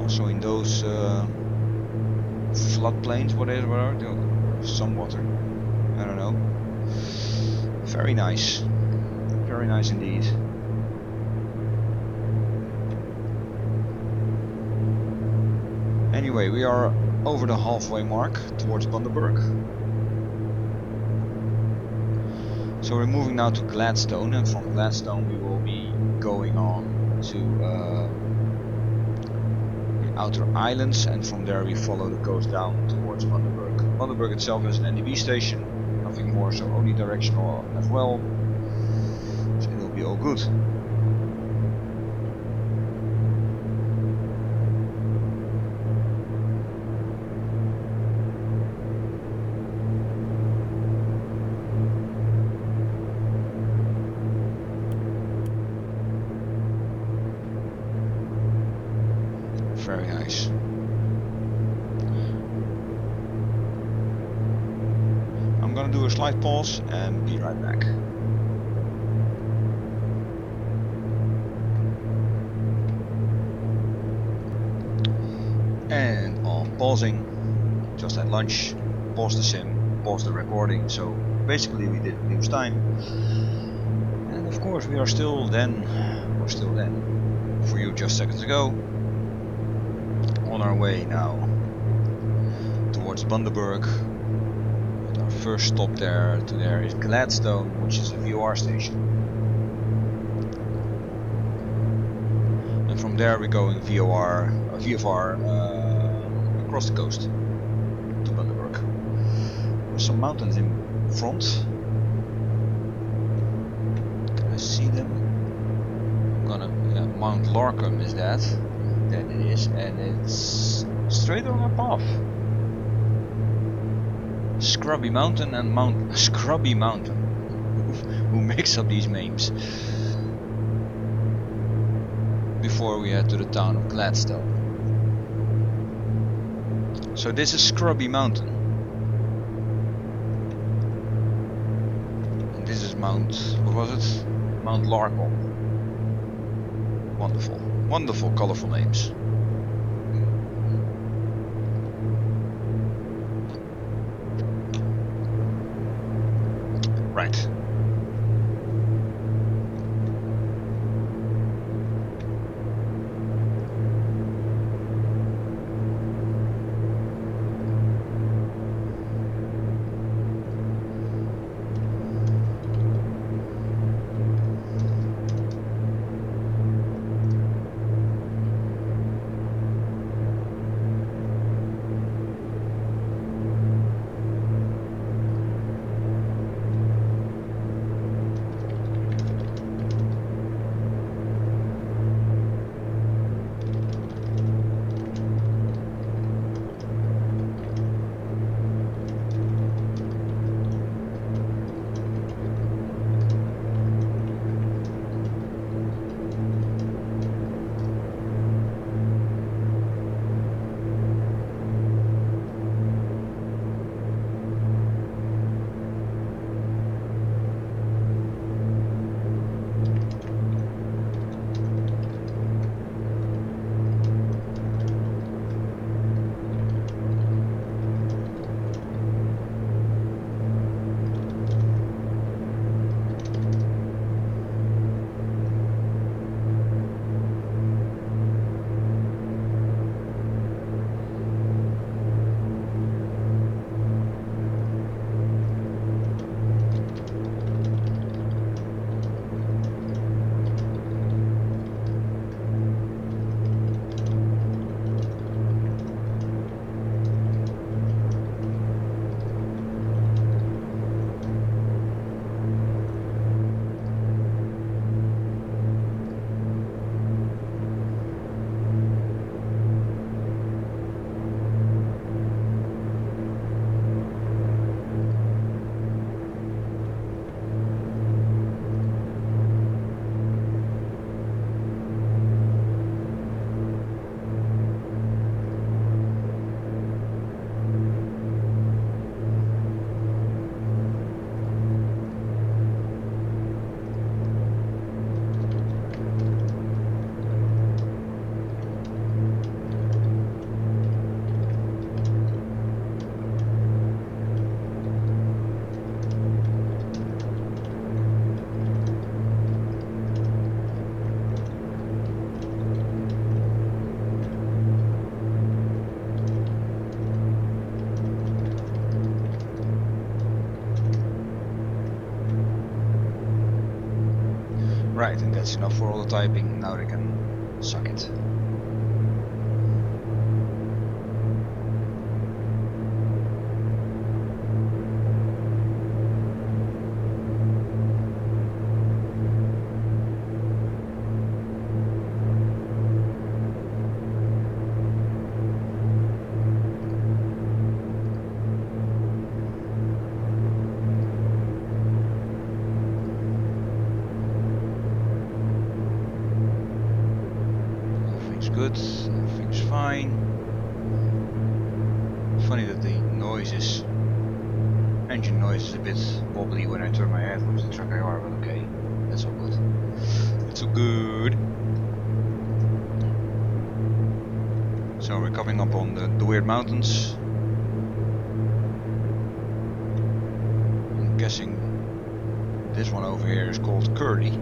Also in those floodplains, whatever, some water. I don't know. Very nice. Very nice indeed. Anyway, we are over the halfway mark towards Bundaberg. So we're moving now to Gladstone, and from Gladstone we will be going on to the outer islands, and from there we follow the coast down towards Bundaberg. Bundaberg itself is an NDB station, nothing more, so only directional as well, so it will be all good. Very nice. I'm gonna do a slight pause and be right back. And on pausing, just had lunch, pause the sim, pause the recording, so basically we didn't lose time. And of course we are still then, for you just seconds ago, on our way now towards Bundaberg. And our first stop there is Gladstone, which is a VOR station. And from there we're going VFR across the coast to Bundaberg. There's some mountains in front. Can I see them? Mount Larkham is that. That it is, and it's straight on our path. Scrubby Mountain and Scrubby Mountain. Who makes up these names? Before we head to the town of Gladstone. So this is Scrubby Mountain. And this is Mount, what was it? Mount Larkham. Wonderful. Wonderful, colorful names. Right. Right, and that's enough for all the typing. Now they can suck it. Good, everything's fine. Funny that the noise is, engine noise is a bit wobbly when I turn my head with the truck IR, but okay, that's all good. That's all good. So we're coming up on the weird mountains. I'm guessing this one over here is called Curly.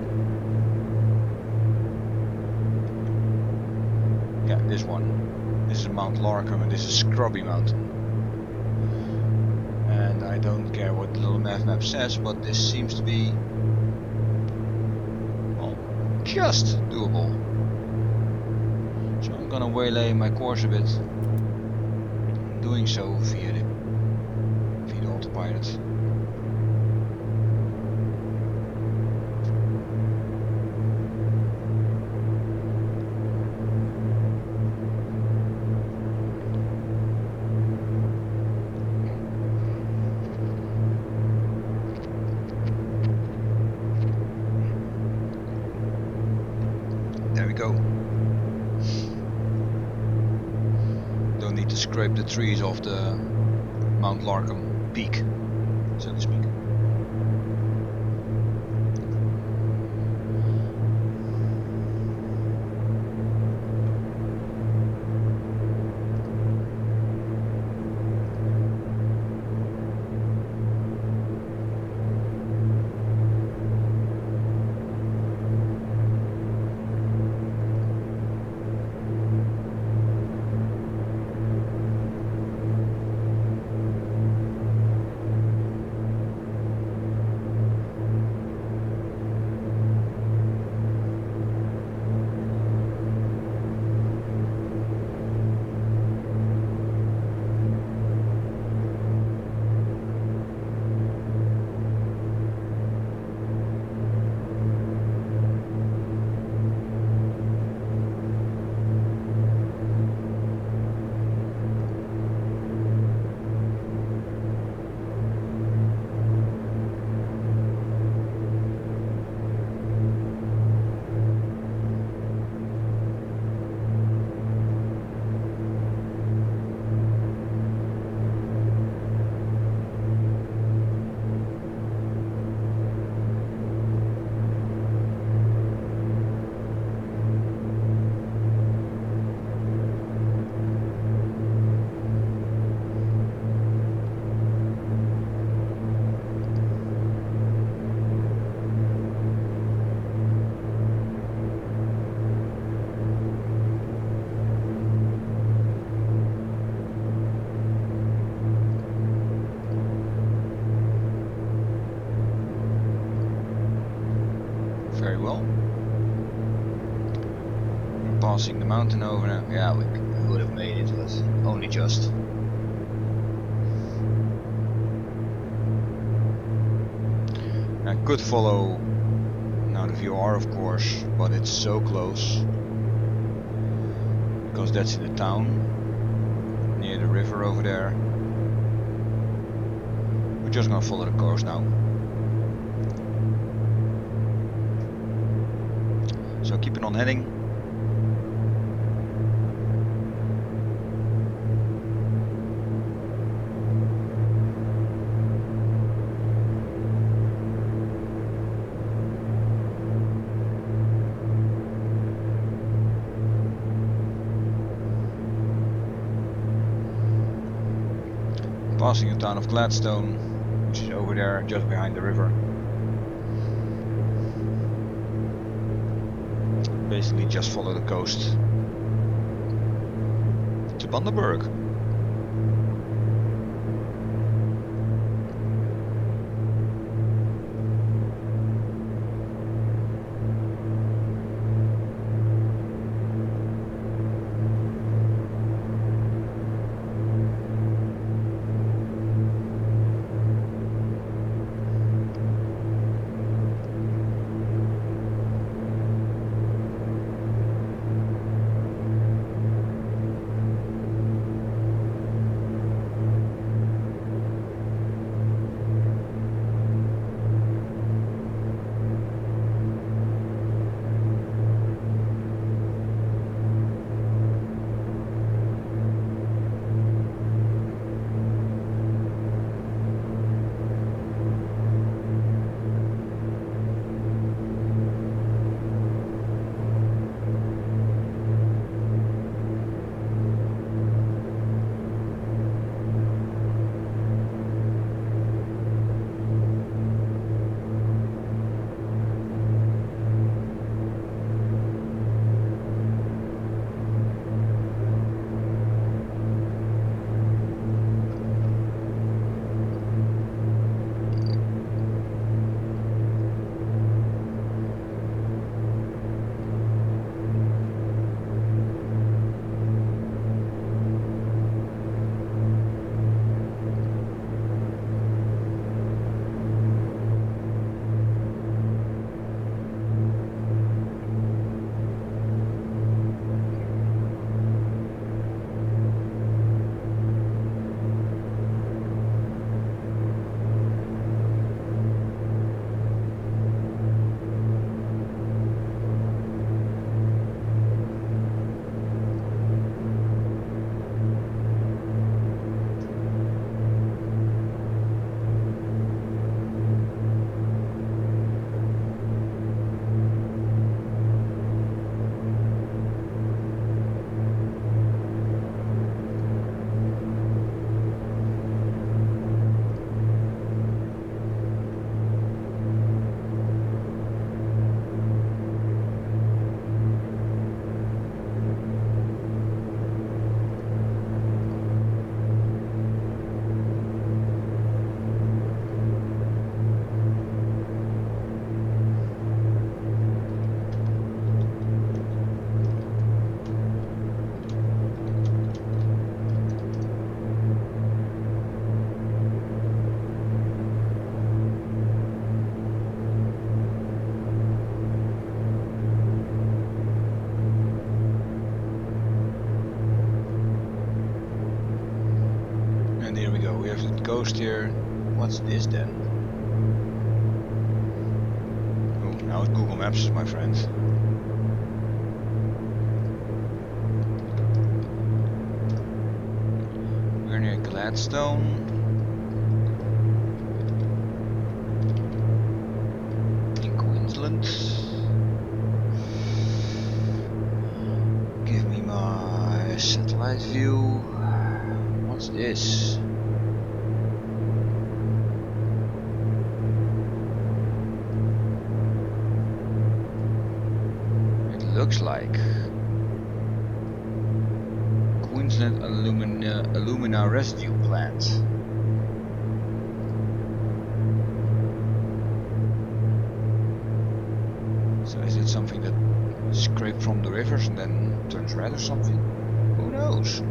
Yeah, this one. This is Mount Larkham and this is Scrubby Mountain. And I don't care what the little map says, but this seems to be, well, just doable. So I'm gonna waylay my course a bit. Doing so via the autopilot. There we go. Don't need to scrape the trees off the Mount Larkham peak, so to speak. Very well. We're passing the mountain over now. Yeah, we would have made it, but only just. I could follow now the VFR, of course, but it's so close because that's in the town near the river over there. We're just gonna follow the coast now. So keep it on heading. Passing the town of Gladstone, which is over there just behind the river. Basically just follow the coast to Bundaberg. coast here. What's this then? Oh, now it's Google Maps, my friend. We're near Gladstone. In Queensland. Give me my satellite view. What's this? Looks like Queensland alumina residue plant. So is it something that is scraped from the rivers and then turns red or something? Who knows?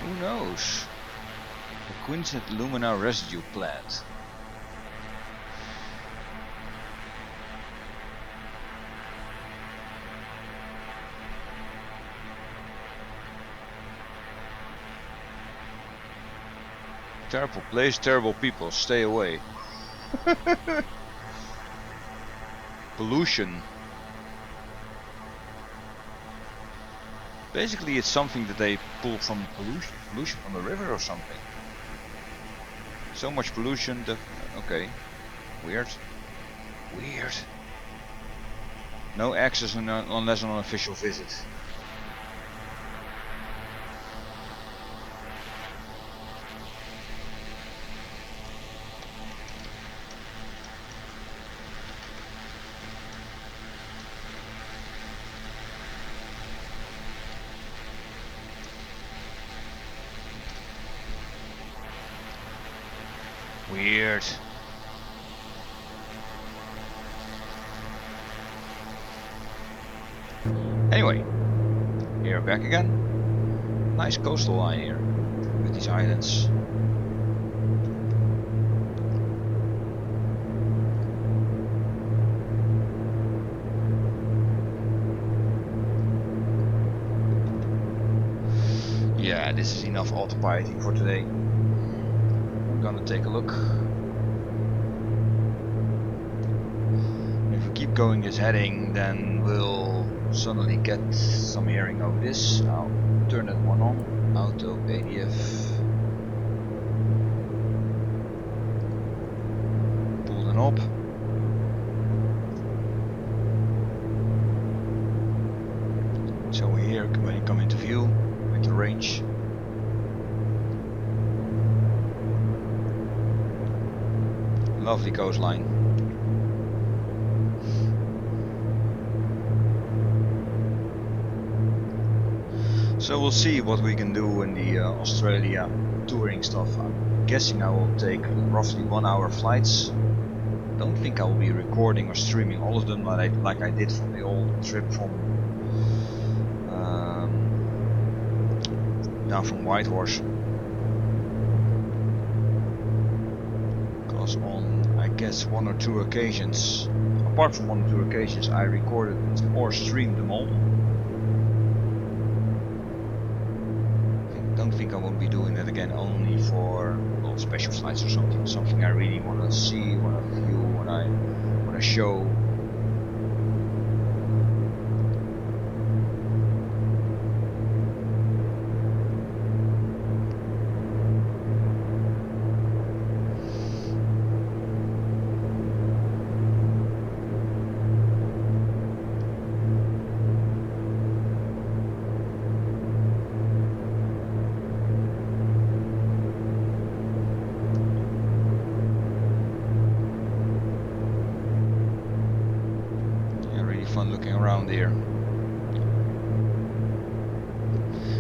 Who knows? The Queensland alumina residue plant. Terrible place, terrible people, stay away. Pollution. Basically it's something that they pull from pollution from the river or something. So much pollution that, okay, weird. No access unless on an official visit. Weird. Anyway, here back again. Nice coastal line here with these islands. Yeah, this is enough autopiloting for today. Gonna take a look. If we keep going this heading, then we'll suddenly get some hearing of this. I'll turn that one on. Auto ADF. Pull the knob. So we hear when you come into view with the range. Lovely coastline. So we'll see what we can do in the Australia touring stuff. I'm guessing I will take roughly 1 hour flights. Don't think I will be recording or streaming all of them like I did from the old trip from down from Whitehorse. On, I guess, 1 or 2 occasions, apart from 1 or 2 occasions, I recorded or streamed them all. Don't think I won't be doing that again, only for well, special flights or something I really want to see, want to view, want to show.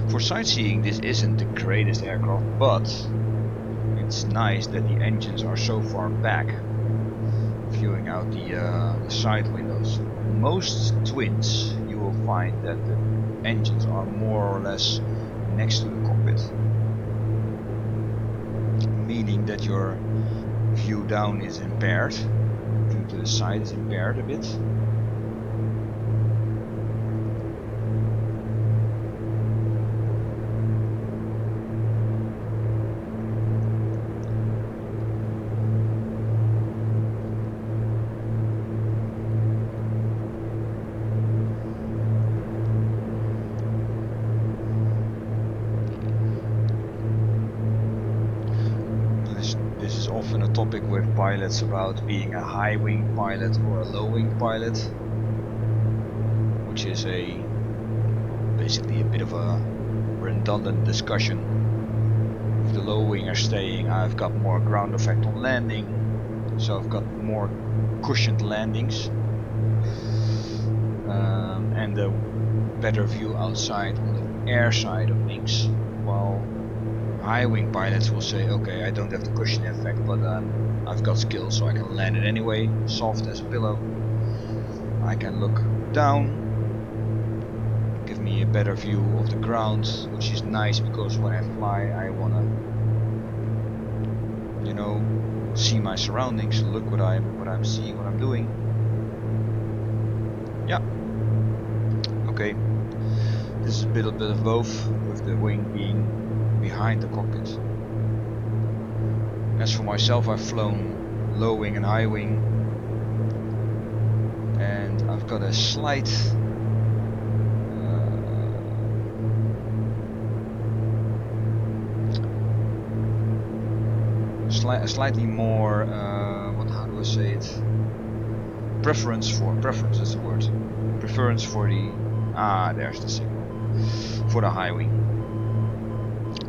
For sightseeing, this isn't the greatest aircraft, but it's nice that the engines are so far back, viewing out the side windows. Most twins, you will find that the engines are more or less next to the cockpit, meaning that your view down is impaired, view to the side is impaired a bit. This is often a topic with pilots about being a high wing pilot or a low wing pilot, which is basically a bit of a redundant discussion. With the low winger staying, I've got more ground effect on landing, so I've got more cushioned landings and a better view outside on the air side of things, while high wing pilots will say, okay, I don't have the cushion effect, but I've got skills, so I can land it anyway, soft as a pillow. I can look down, give me a better view of the ground, which is nice because when I fly I wanna, you know, see my surroundings, look what I'm seeing, what I'm doing. Yeah. Okay. This is a bit of both, with the wing being behind the cockpit. As for myself, I've flown low wing and high wing, and I've got a slight slightly more how do I say it? Preference is the word. Preference for the there's the signal for the high wing.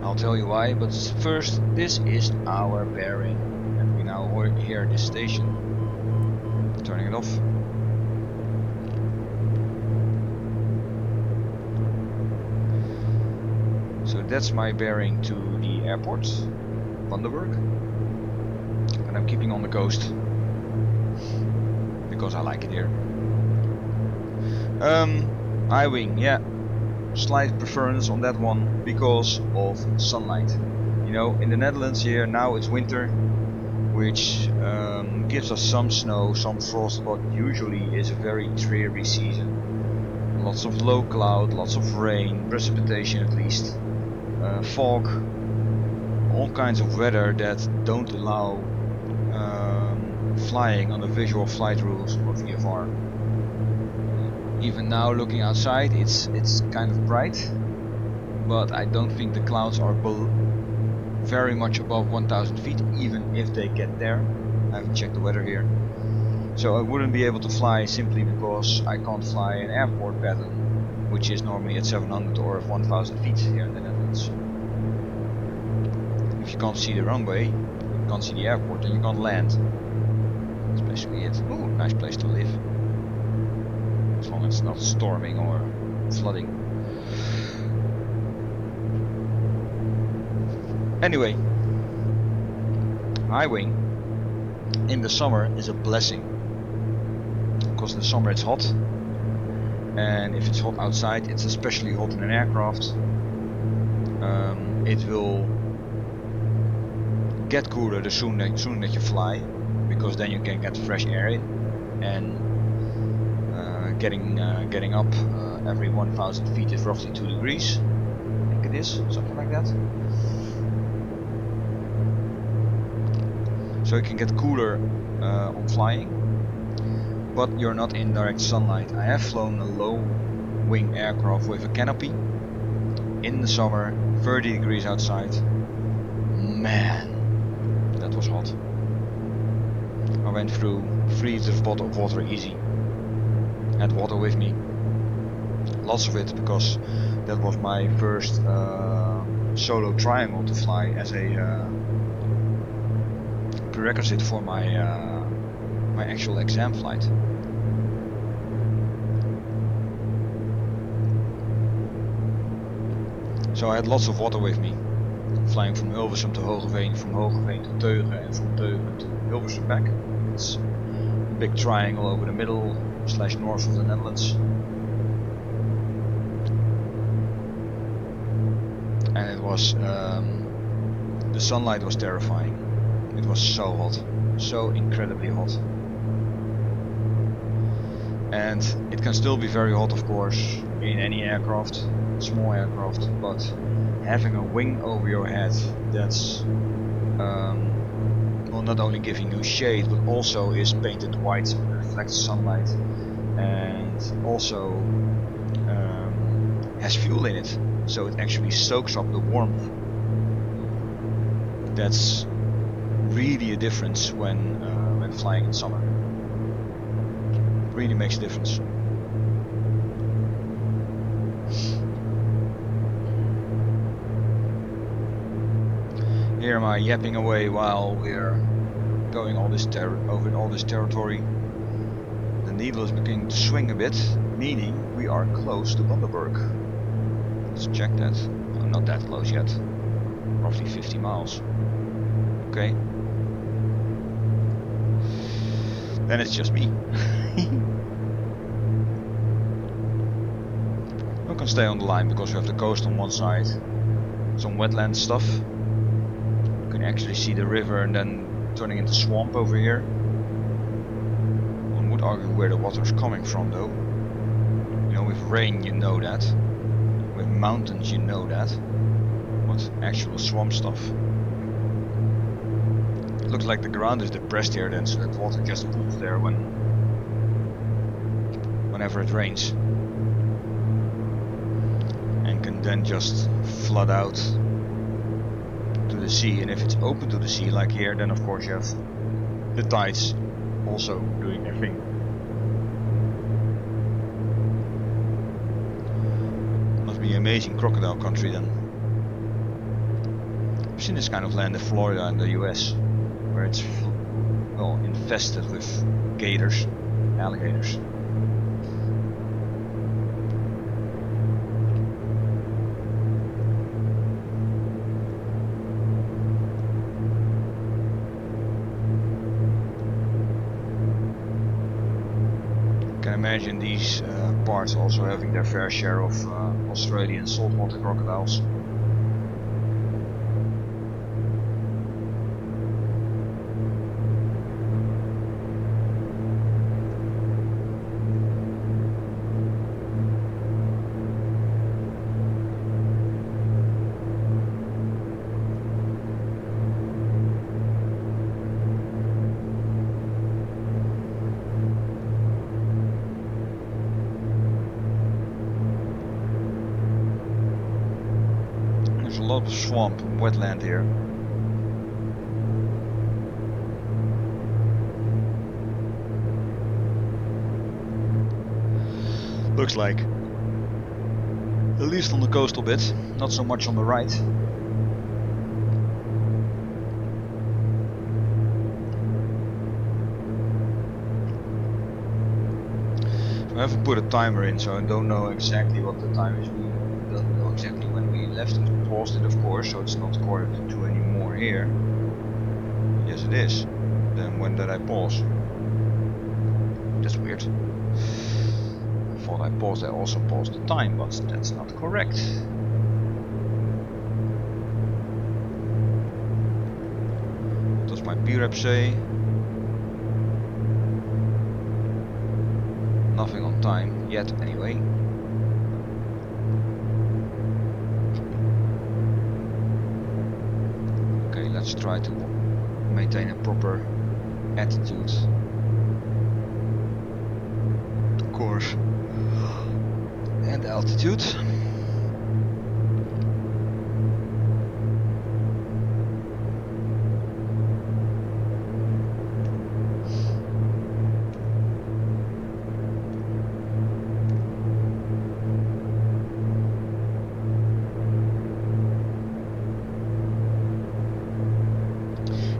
I'll tell you why, but first, this is our bearing, and we now here at this station. Turning it off. So that's my bearing to the airport, Bundaberg, and I'm keeping on the coast because I like it here. High wing, yeah. Slight preference on that one because of sunlight. You know, in the Netherlands here now it's winter, which gives us some snow, some frost, but usually is a very dreary season. Lots of low cloud, lots of rain, precipitation at least, fog, all kinds of weather that don't allow flying under visual flight rules or VFR. Even now, looking outside, it's kind of bright, but I don't think the clouds are very much above 1,000 feet, even if they get there. I haven't checked the weather here, so I wouldn't be able to fly simply because I can't fly an airport pattern, which is normally at 700 or 1,000 feet here in the Netherlands. If you can't see the runway, you can't see the airport, then you can't land. That's basically it. Ooh, nice place to live. As long as it's not storming or flooding. Anyway, high wing in the summer is a blessing, because in the summer it's hot, and if it's hot outside, it's especially hot in an aircraft. It will get cooler the sooner that you fly, because then you can get fresh air in, and getting up every 1,000 feet is roughly 2 degrees. I think it is, something like that. So it can get cooler on flying, but you're not in direct sunlight. I have flown a low wing aircraft with a canopy in the summer, 30 degrees outside. Man, that was hot. I went through 3 liters of water easy. Had water with me, lots of it, because that was my first solo triangle to fly as a prerequisite for my my actual exam flight. So I had lots of water with me, flying from Hilversum to Hogeveen, from Hogeveen to Teugen, and from Teugen to Hilversum back. It's a big triangle over the middle / north of the Netherlands. and it was the sunlight was terrifying. It was so hot, so incredibly hot. And it can still be very hot, of course, in any aircraft, small aircraft, but having a wing over your head that's will not only giving you shade, but also is painted white, so it reflects sunlight, and also has fuel in it, so it actually soaks up the warmth. That's really a difference when flying in summer. Really makes a difference. Here am I yapping away while we're going over all this territory. The needle is beginning to swing a bit, meaning we are close to Bundaberg. Let's check that. I'm not that close yet. Roughly 50 miles. Okay. Then it's just me. We can stay on the line because we have the coast on one side, some wetland stuff. You can actually see the river and then turning into swamp over here. One would argue where the water is coming from though. You know, with rain you know that. With mountains you know that. But actual swamp stuff. It looks like the ground is depressed here then, so that water just pools there whenever it rains. And can then just flood out to the sea. And if it's open to the sea like here, then of course you have the tides also doing their thing. Must be amazing crocodile country then. I've seen this kind of land in Florida in the US, where it's well infested with gators, alligators. Imagine these parts also having their fair share of Australian saltwater crocodiles. A lot of swamp and wetland here. Looks like, at least on the coastal bit, not so much on the right. I haven't put a timer in, so I don't know exactly what the time is. We don't know exactly when we left it. We paused it, of course, so it's not 1:45 anymore here. Yes, it is. Then when did I pause? That's weird. I thought I paused. I also paused the time, but that's not correct. What does my PREP say? Nothing on time yet, anyway. Okay, let's try to maintain a proper attitude, course, and altitude.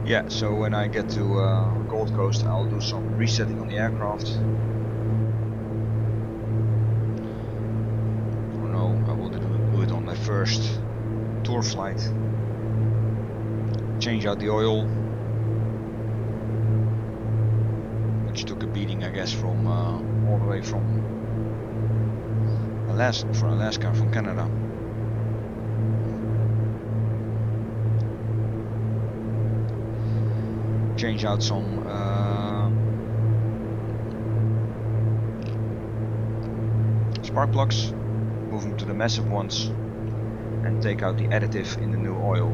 Yeah, so when I get to Gold Coast, I'll do some resetting on the aircraft. Oh no, I will do it on my first tour flight. Change out the oil, which took a beating, I guess, from all the way from Alaska, from Canada. change out some spark plugs, move them to the massive ones, and take out the additive in the new oil,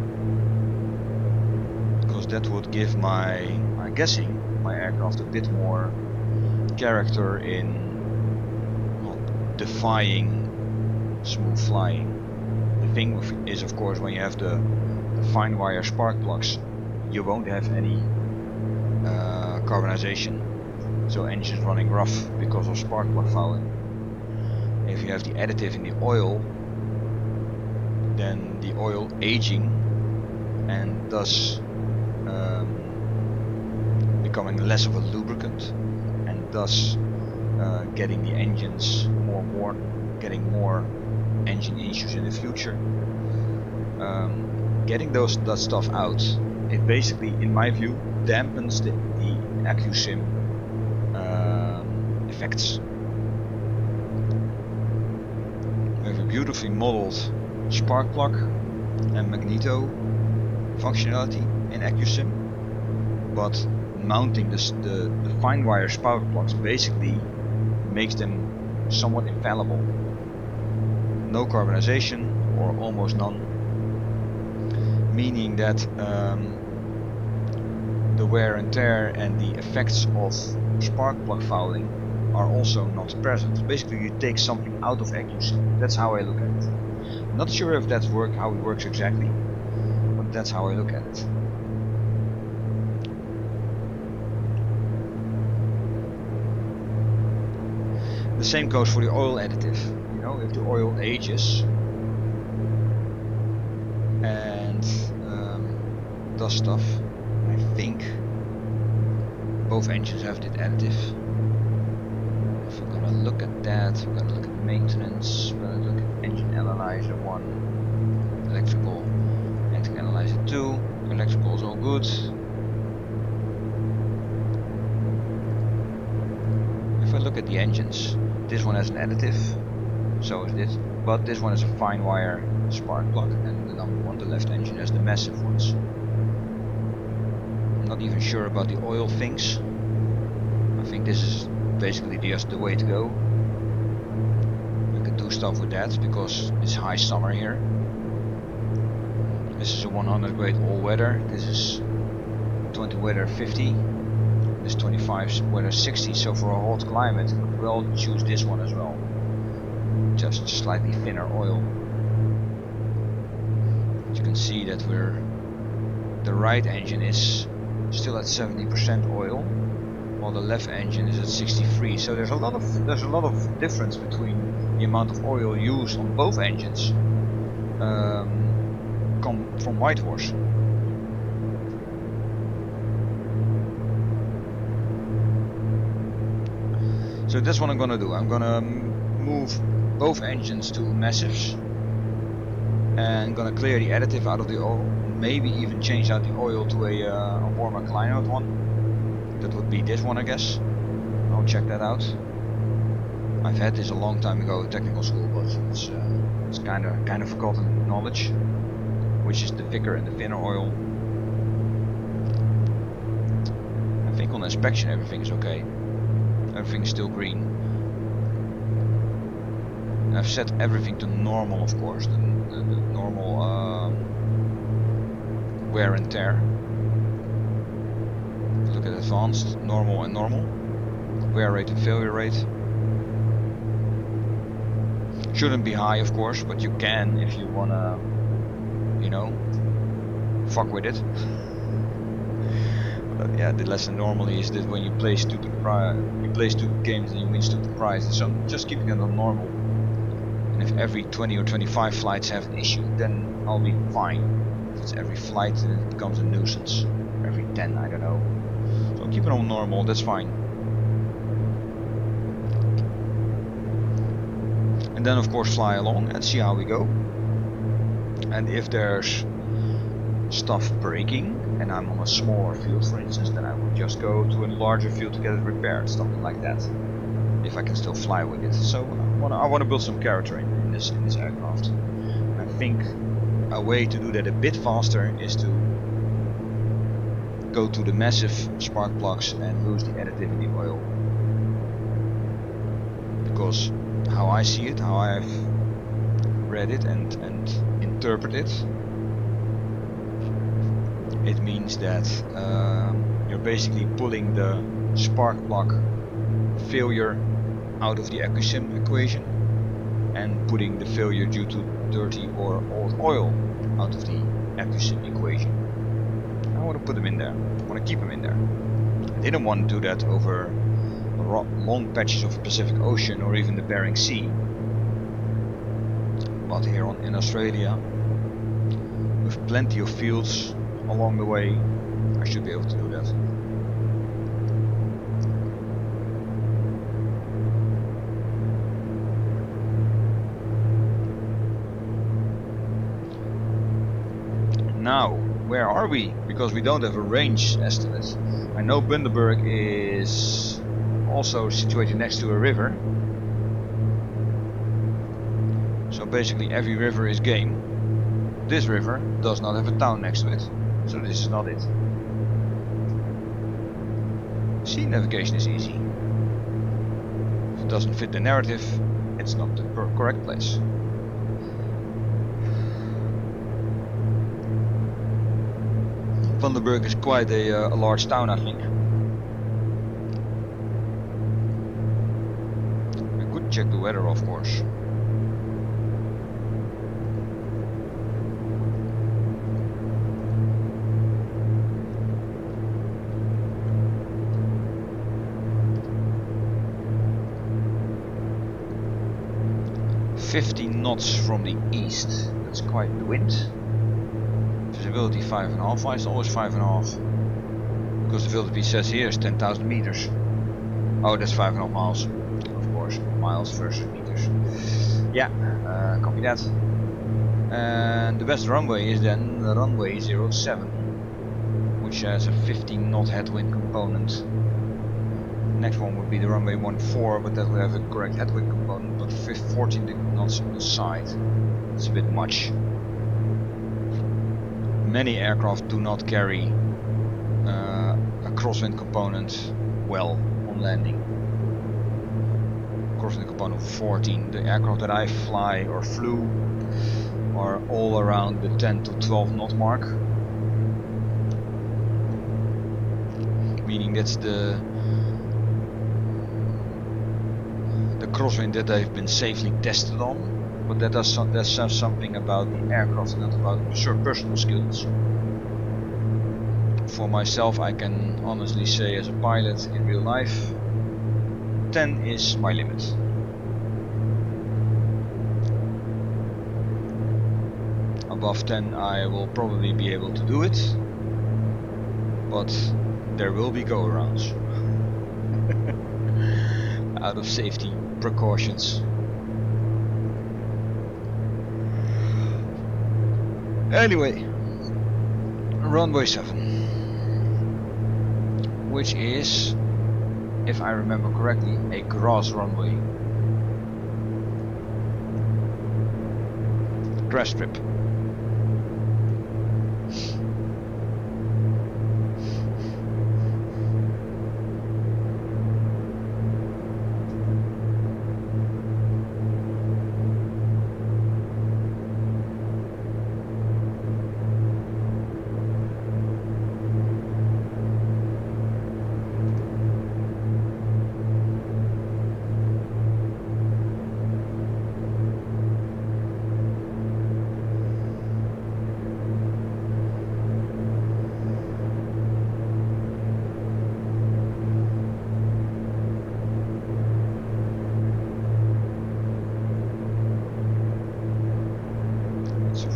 because that would give I'm guessing, my aircraft a bit more character in defying smooth flying. The thing is, of course, when you have the fine wire spark plugs, you won't have any carbonization, so engines running rough because of spark plug fouling. If you have the additive in the oil, then the oil aging and thus becoming less of a lubricant, and thus getting the engines more worn, getting more engine issues in the future. Getting that stuff out, it basically, in my view, dampens the AccuSim effects. We have a beautifully modeled spark plug and magneto functionality in AccuSim, but mounting the fine wire spark plugs basically makes them somewhat infallible. No carbonization, or almost none, meaning that the wear and tear and the effects of spark plug fouling are also not present. Basically, you take something out of AccuSim. That's how I look at it. I'm not sure if that's how it works exactly, but that's how I look at it. The same goes for the oil additive. You know, if the oil ages and does stuff, I think both engines have that additive. If we're gonna look at that, we're gonna look at maintenance, we're gonna look at engine analyzer 1, electrical, engine analyzer 2, electrical is all good. If I look at the engines, this one has an additive, so is this, but this one is a fine wire spark plug, and the number one, the left engine, has the massive ones. I'm not even sure about the oil things. I think this is basically just the way to go. We can do stuff with that because it's high summer here. This is a 100 grade all weather. This is 20 weather 50. This 25 weather 60. So for a hot climate, you could well choose this one as well. Just slightly thinner oil. But you can see that the right engine is still at 70% oil, while the left engine is at 63. So there's a lot of difference between the amount of oil used on both engines from Whitehorse. So that's what I'm gonna do. I'm gonna move both engines to massives and gonna clear the additive out of the oil. Maybe even change out the oil to a warmer climate one. That would be this one, I guess. I'll check that out. I've had this a long time ago at technical school, but it's kind of forgotten knowledge. Which is the thicker and the thinner oil. I think on inspection everything is okay. Everything is still green. I've set everything to normal, of course, the normal wear and tear. Look at advanced, normal and normal. Wear rate and failure rate. Shouldn't be high, of course, but you can if you wanna, you know, fuck with it. But yeah, the lesson normally is that when you play stupid games and you win stupid prizes, so just keeping it on normal. And if every 20 or 25 flights have an issue, then I'll be fine. If it's every flight, then it becomes a nuisance. Every 10, I don't know. So keep it on normal, that's fine. And then of course fly along and see how we go. And if there's stuff breaking and I'm on a smaller field, for instance, then I would just go to a larger field to get it repaired, something like that. If I can still fly with it. So I want to build some character in this aircraft. I think a way to do that a bit faster is to go to the massive spark plugs and lose the additive in the oil. Because how I see it, how I've read it and interpret it, it means that you're basically pulling the spark plug failure out of the AccuSim equation and putting the failure due to dirty or old oil out of the AccuSim equation. I want to put them in there. I want to keep them in there. I didn't want to do that over long patches of the Pacific Ocean or even the Bering Sea. But here in Australia, with plenty of fields along the way, I should be able to do that. Now, where are we? Because we don't have a range estimate. I know Bundaberg is also situated next to a river. So basically every river is game. This river does not have a town next to it. So this is not it. Sea navigation is easy. If it doesn't fit the narrative, it's not the correct place. Bundaberg is quite a large town, I think. I could check the weather, of course. "50 knots from the east." That's quite the wind. Visibility 5.5. Why is it always 5.5? Because the visibility says here is 10,000 meters. Oh, that's 5.5 miles. Of course, miles versus meters. Yeah, copy that. And the best runway is then the runway 07, which has a 15 knot headwind component. Next one would be the runway 14, but that will have a correct headwind component, but 14 knots on the side. It's a bit much. Many aircraft do not carry a crosswind component well on landing. Crosswind component 14. The aircraft that I fly or flew are all around the 10 to 12 knot mark. Meaning that's the crosswind that they've been safely tested on. But that says something about the aircraft, not about personal skills. For myself, I can honestly say as a pilot in real life, 10 is my limit. Above 10 I will probably be able to do it, but there will be go-arounds. Out of safety precautions. Anyway, runway 7, which is, if I remember correctly, a grass runway. Grass strip.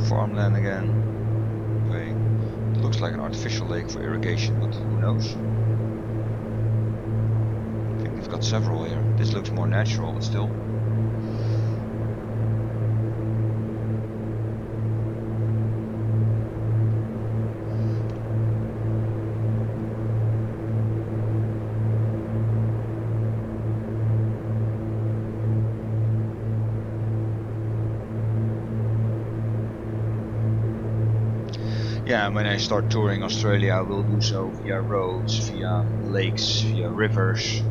Farmland again. Okay. It looks like an artificial lake for irrigation, but who knows? I think they've got several here. This looks more natural, but still. Yeah, when I start touring Australia, I will do so via roads, via lakes, via rivers.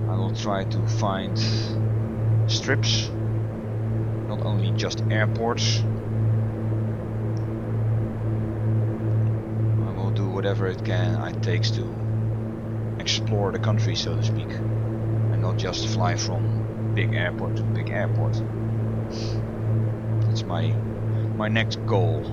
I will try to find strips, not only just airports. I will do whatever it takes to explore the country, so to speak, and not just fly from big airport to big airport. That's my next goal.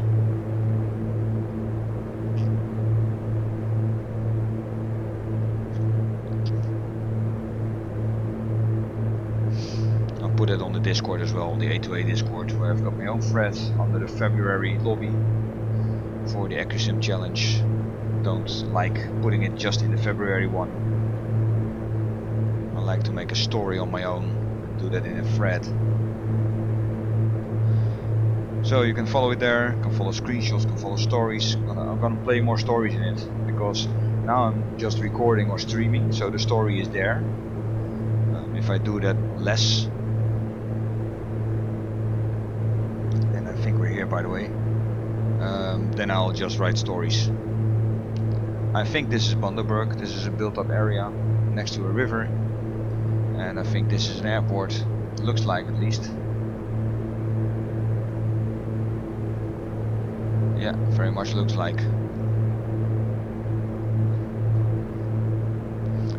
I'll put it on the Discord as well, the A2A Discord, where I've got my own thread under the February lobby for the AccuSim challenge. Don't like putting it just in the February one. I like to make a story on my own and do that in a thread. So you can follow it there, you can follow screenshots, you can follow stories. I'm gonna play more stories in it, because now I'm just recording or streaming, so the story is there. If I do that less, and I think we're here by the way, then I'll just write stories. I think this is Bundaberg. This is a built-up area next to a river, and I think this is an airport. It looks like, at least. Yeah, very much looks like.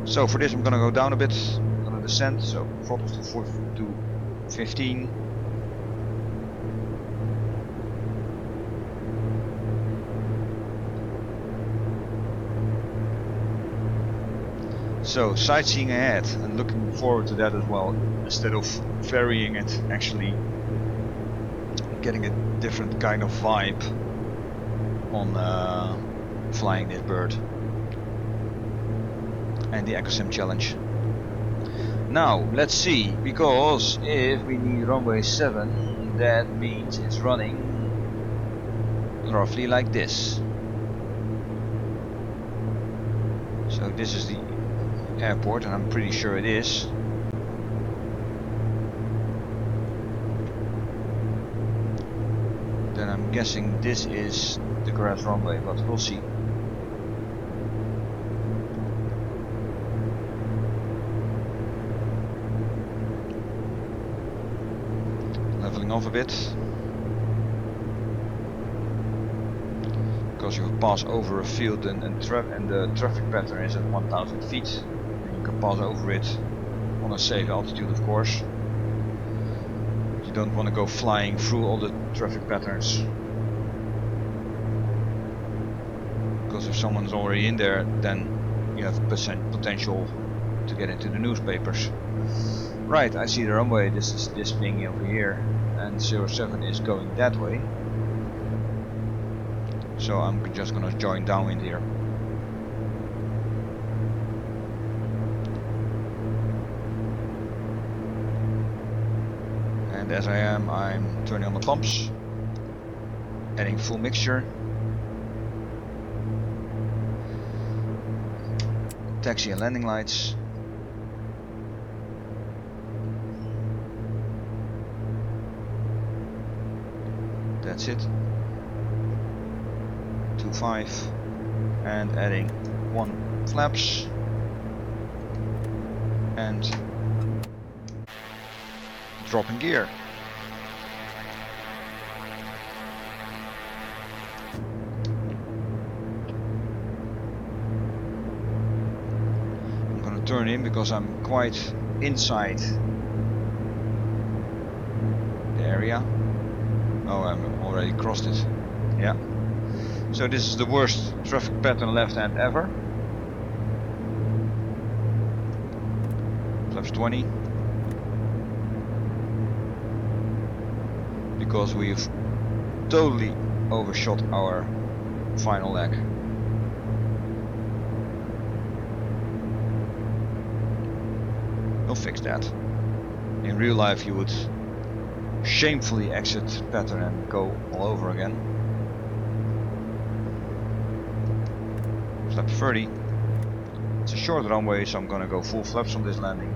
So for this I'm gonna go down a bit. I'm gonna descend, so throttles to 15. So sightseeing ahead and looking forward to that as well, instead of varying it, actually getting a different kind of vibe on flying this bird and the AccuSim challenge. Now let's see, because if we need runway 7, that means it's running roughly like this. So this is the airport, and I'm pretty sure it is. Then I'm guessing this is the grass runway, but we'll see. Leveling off a bit, because you pass over a field and the traffic pattern is at 1000 feet. You can pass over it on a safe altitude, of course. You don't want to go flying through all the traffic patterns, because if someone's already in there, then you have potential to get into the newspapers. Right, I see the runway. This is this thing over here, and 07 is going that way. So I'm just gonna join downwind here. And as I'm turning on the pumps, adding full mixture. Taxi and landing lights. That's it. 2.5 and adding 1 flaps and dropping gear. I'm gonna turn in because I'm quite inside the area. Oh, I'm already crossed it. Yeah. So this is the worst traffic pattern left hand ever. Flaps 20. Because we've totally overshot our final leg. We'll fix that. In real life you would shamefully exit pattern and go all over again. Flap 30. It's a short runway, so I'm gonna go full flaps on this landing.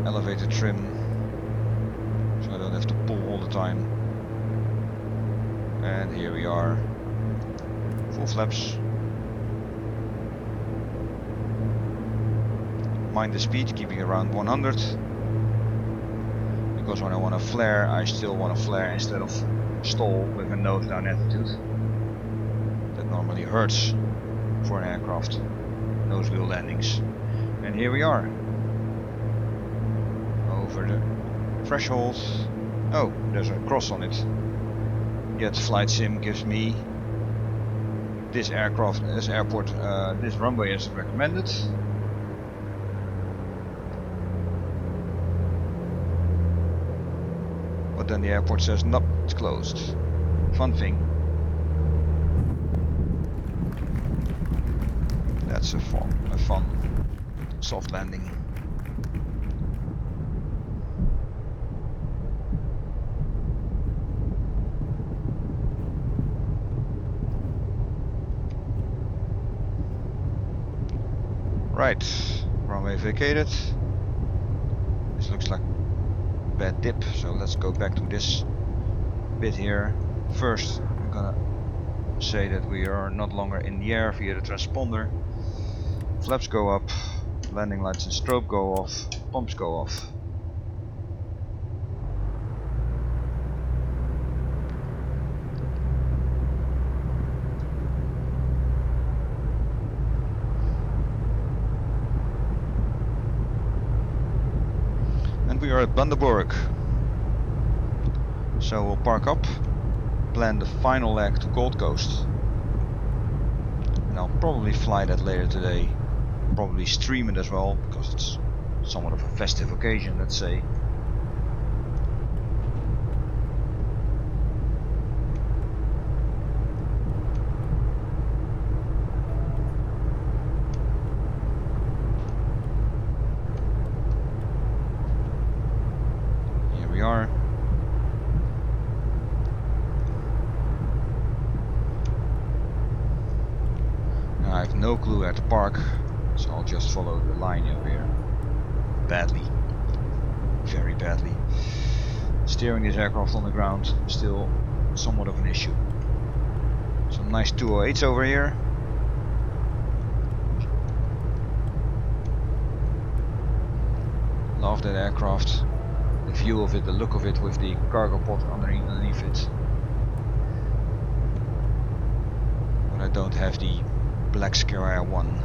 elevator trim, so I don't have to pull all the time. And here we are, full flaps. Mind the speed, keeping around 100. Because when I want to flare, I still want to flare instead of stall with a nose down attitude. That normally hurts for an aircraft, nose wheel landings. And here we are, over the threshold. Oh, there's a cross on it. Yet flight sim gives me this aircraft, this airport, this runway as recommended. But then the airport says, nope, it's closed. Fun thing. That's a fun soft landing. Right, runway vacated. This looks like a bad dip, so let's go back to this bit here. First, I'm gonna say that we are not longer in the air via the transponder. Flaps go up, landing lights and strobe go off, pumps go off. And we are at Bundaberg. So we'll park up, plan the final leg to Gold Coast. And I'll probably fly that later today. Probably stream it as well, because it's somewhat of a festive occasion, let's say. Here we are. Now I have no clue where to park. So I'll just follow the line up here. Badly. Very badly. Steering this aircraft on the ground, still somewhat of an issue. Some nice 208s over here. Love that aircraft. The view of it, the look of it with the cargo pod underneath it. But I don't have the Black Scarrier 1.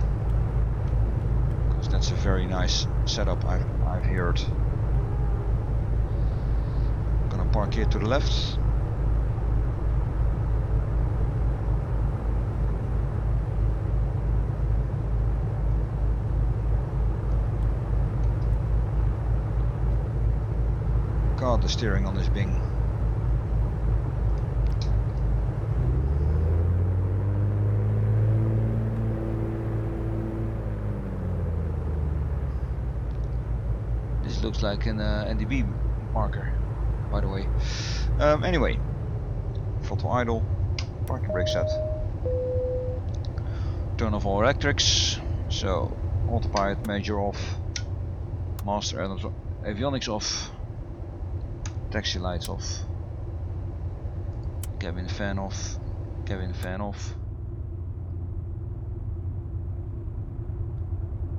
That's a very nice setup, I've heard. I'm gonna park here to the left. God, the steering on this Bing. Looks like an NDB marker, by the way. Anyway, throttle idle, parking brake set, turn off all electrics, so autopilot major off, master avionics off, taxi lights off, cabin fan off,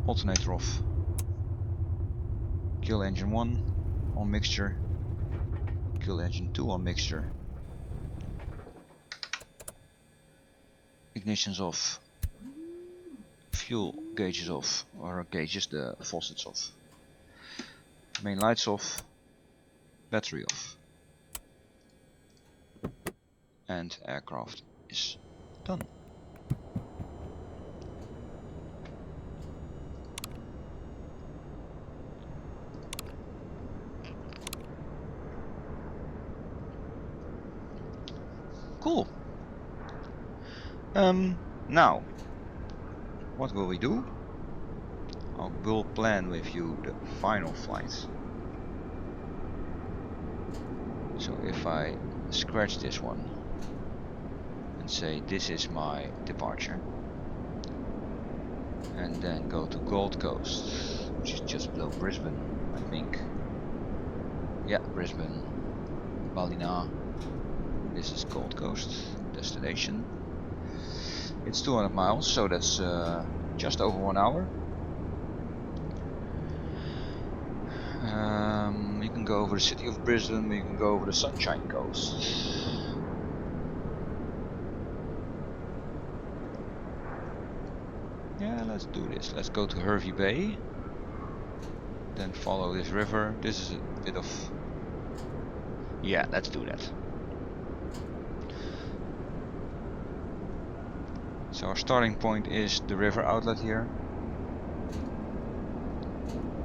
alternator off. Kill engine 1 on mixture, kill engine 2 on mixture, ignitions off, fuel gauges off, or gauges, the faucets off, main lights off, battery off, and aircraft is done. Cool. Now, what will we do? I will plan with you the final flight. So if I scratch this one and say this is my departure, and then go to Gold Coast, which is just below Brisbane, I think. Yeah, Brisbane, Ballina. This is Gold Coast destination. It's 200 miles, so that's just over 1 hour. You can go over the city of Brisbane, you can go over the Sunshine Coast. Yeah, let's do this. Let's go to Hervey Bay. Then follow this river. This is a bit of... Yeah, let's do that. So our starting point is the river outlet here.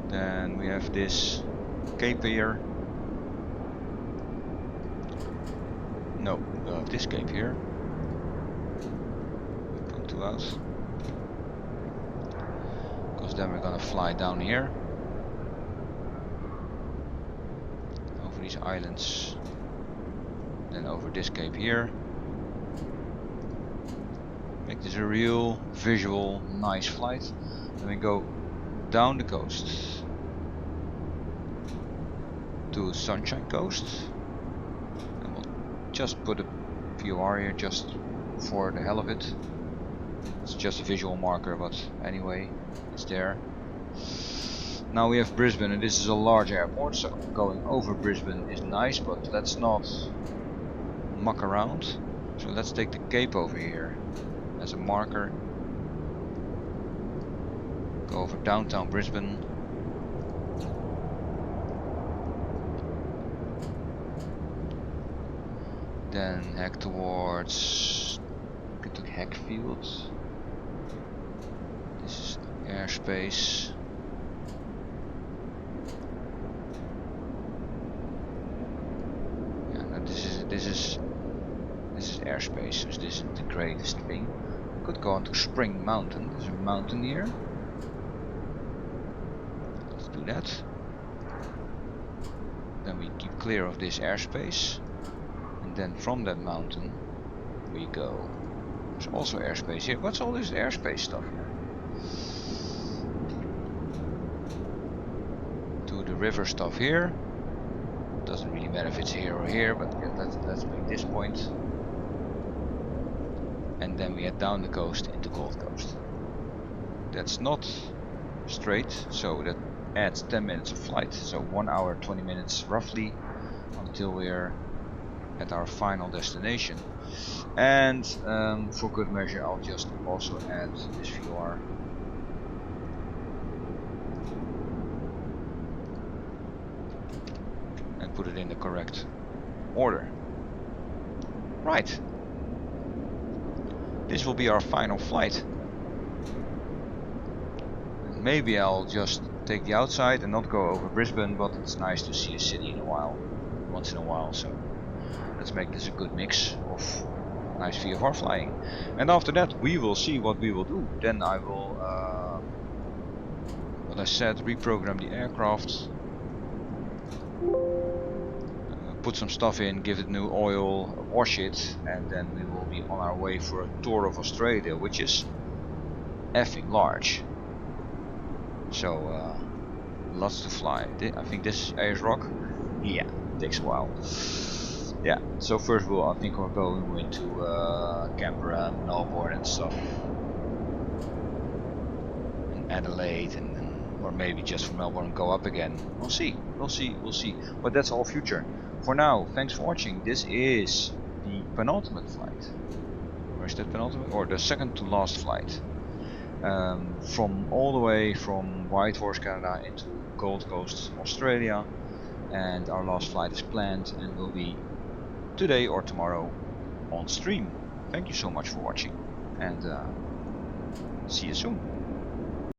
Then we have this cape here. No, we'll have this cape here. Put 2 out. Because then we're gonna fly down here. Over these islands. Then over this cape here. Make this a real visual, nice flight. Then we go down the coast to Sunshine Coast. And we'll just put a VFR here just for the hell of it. It's just a visual marker, but anyway, it's there. Now we have Brisbane, and this is a large airport, so going over Brisbane is nice, but let's not muck around. So let's take the Cape over here as a marker. Go over downtown Brisbane. Then head towards Heckfield. This is airspace. Yeah, no, this is airspace, so this isn't the greatest thing. Could go on to Spring Mountain. There's a mountain here. Let's do that. Then we keep clear of this airspace. And then from that mountain we go. There's also airspace here. What's all this airspace stuff here? To the river stuff here. Doesn't really matter if it's here or here, but yeah, let's make this point. And then we head down the coast into Gold Coast. That's not straight, so that adds 10 minutes of flight. So 1 hour 20 minutes roughly until we're at our final destination. And for good measure, I'll just also add this VFR. And put it in the correct order. Right. This will be our final flight. Maybe I'll just take the outside and not go over Brisbane, but it's nice to see a city in a while, once in a while, so let's make this a good mix of nice VFR flying. And after that we will see what we will do. Then I will, what I said, reprogram the aircraft, put some stuff in, give it new oil, wash it, and then we will be on our way for a tour of Australia, which is effing large. So lots to fly. I think this is Ayers Rock. Yeah, takes a while. Yeah, so first of all, I think we're going into Canberra, Melbourne and stuff, and Adelaide, and or maybe just from Melbourne and go up again. We'll see. But that's all future. For now, thanks for watching. This is the penultimate flight. Or is that penultimate? Or the second to last flight. From all the way from Whitehorse, Canada into Gold Coast, Australia. And our last flight is planned and will be today or tomorrow on stream. Thank you so much for watching, and see you soon.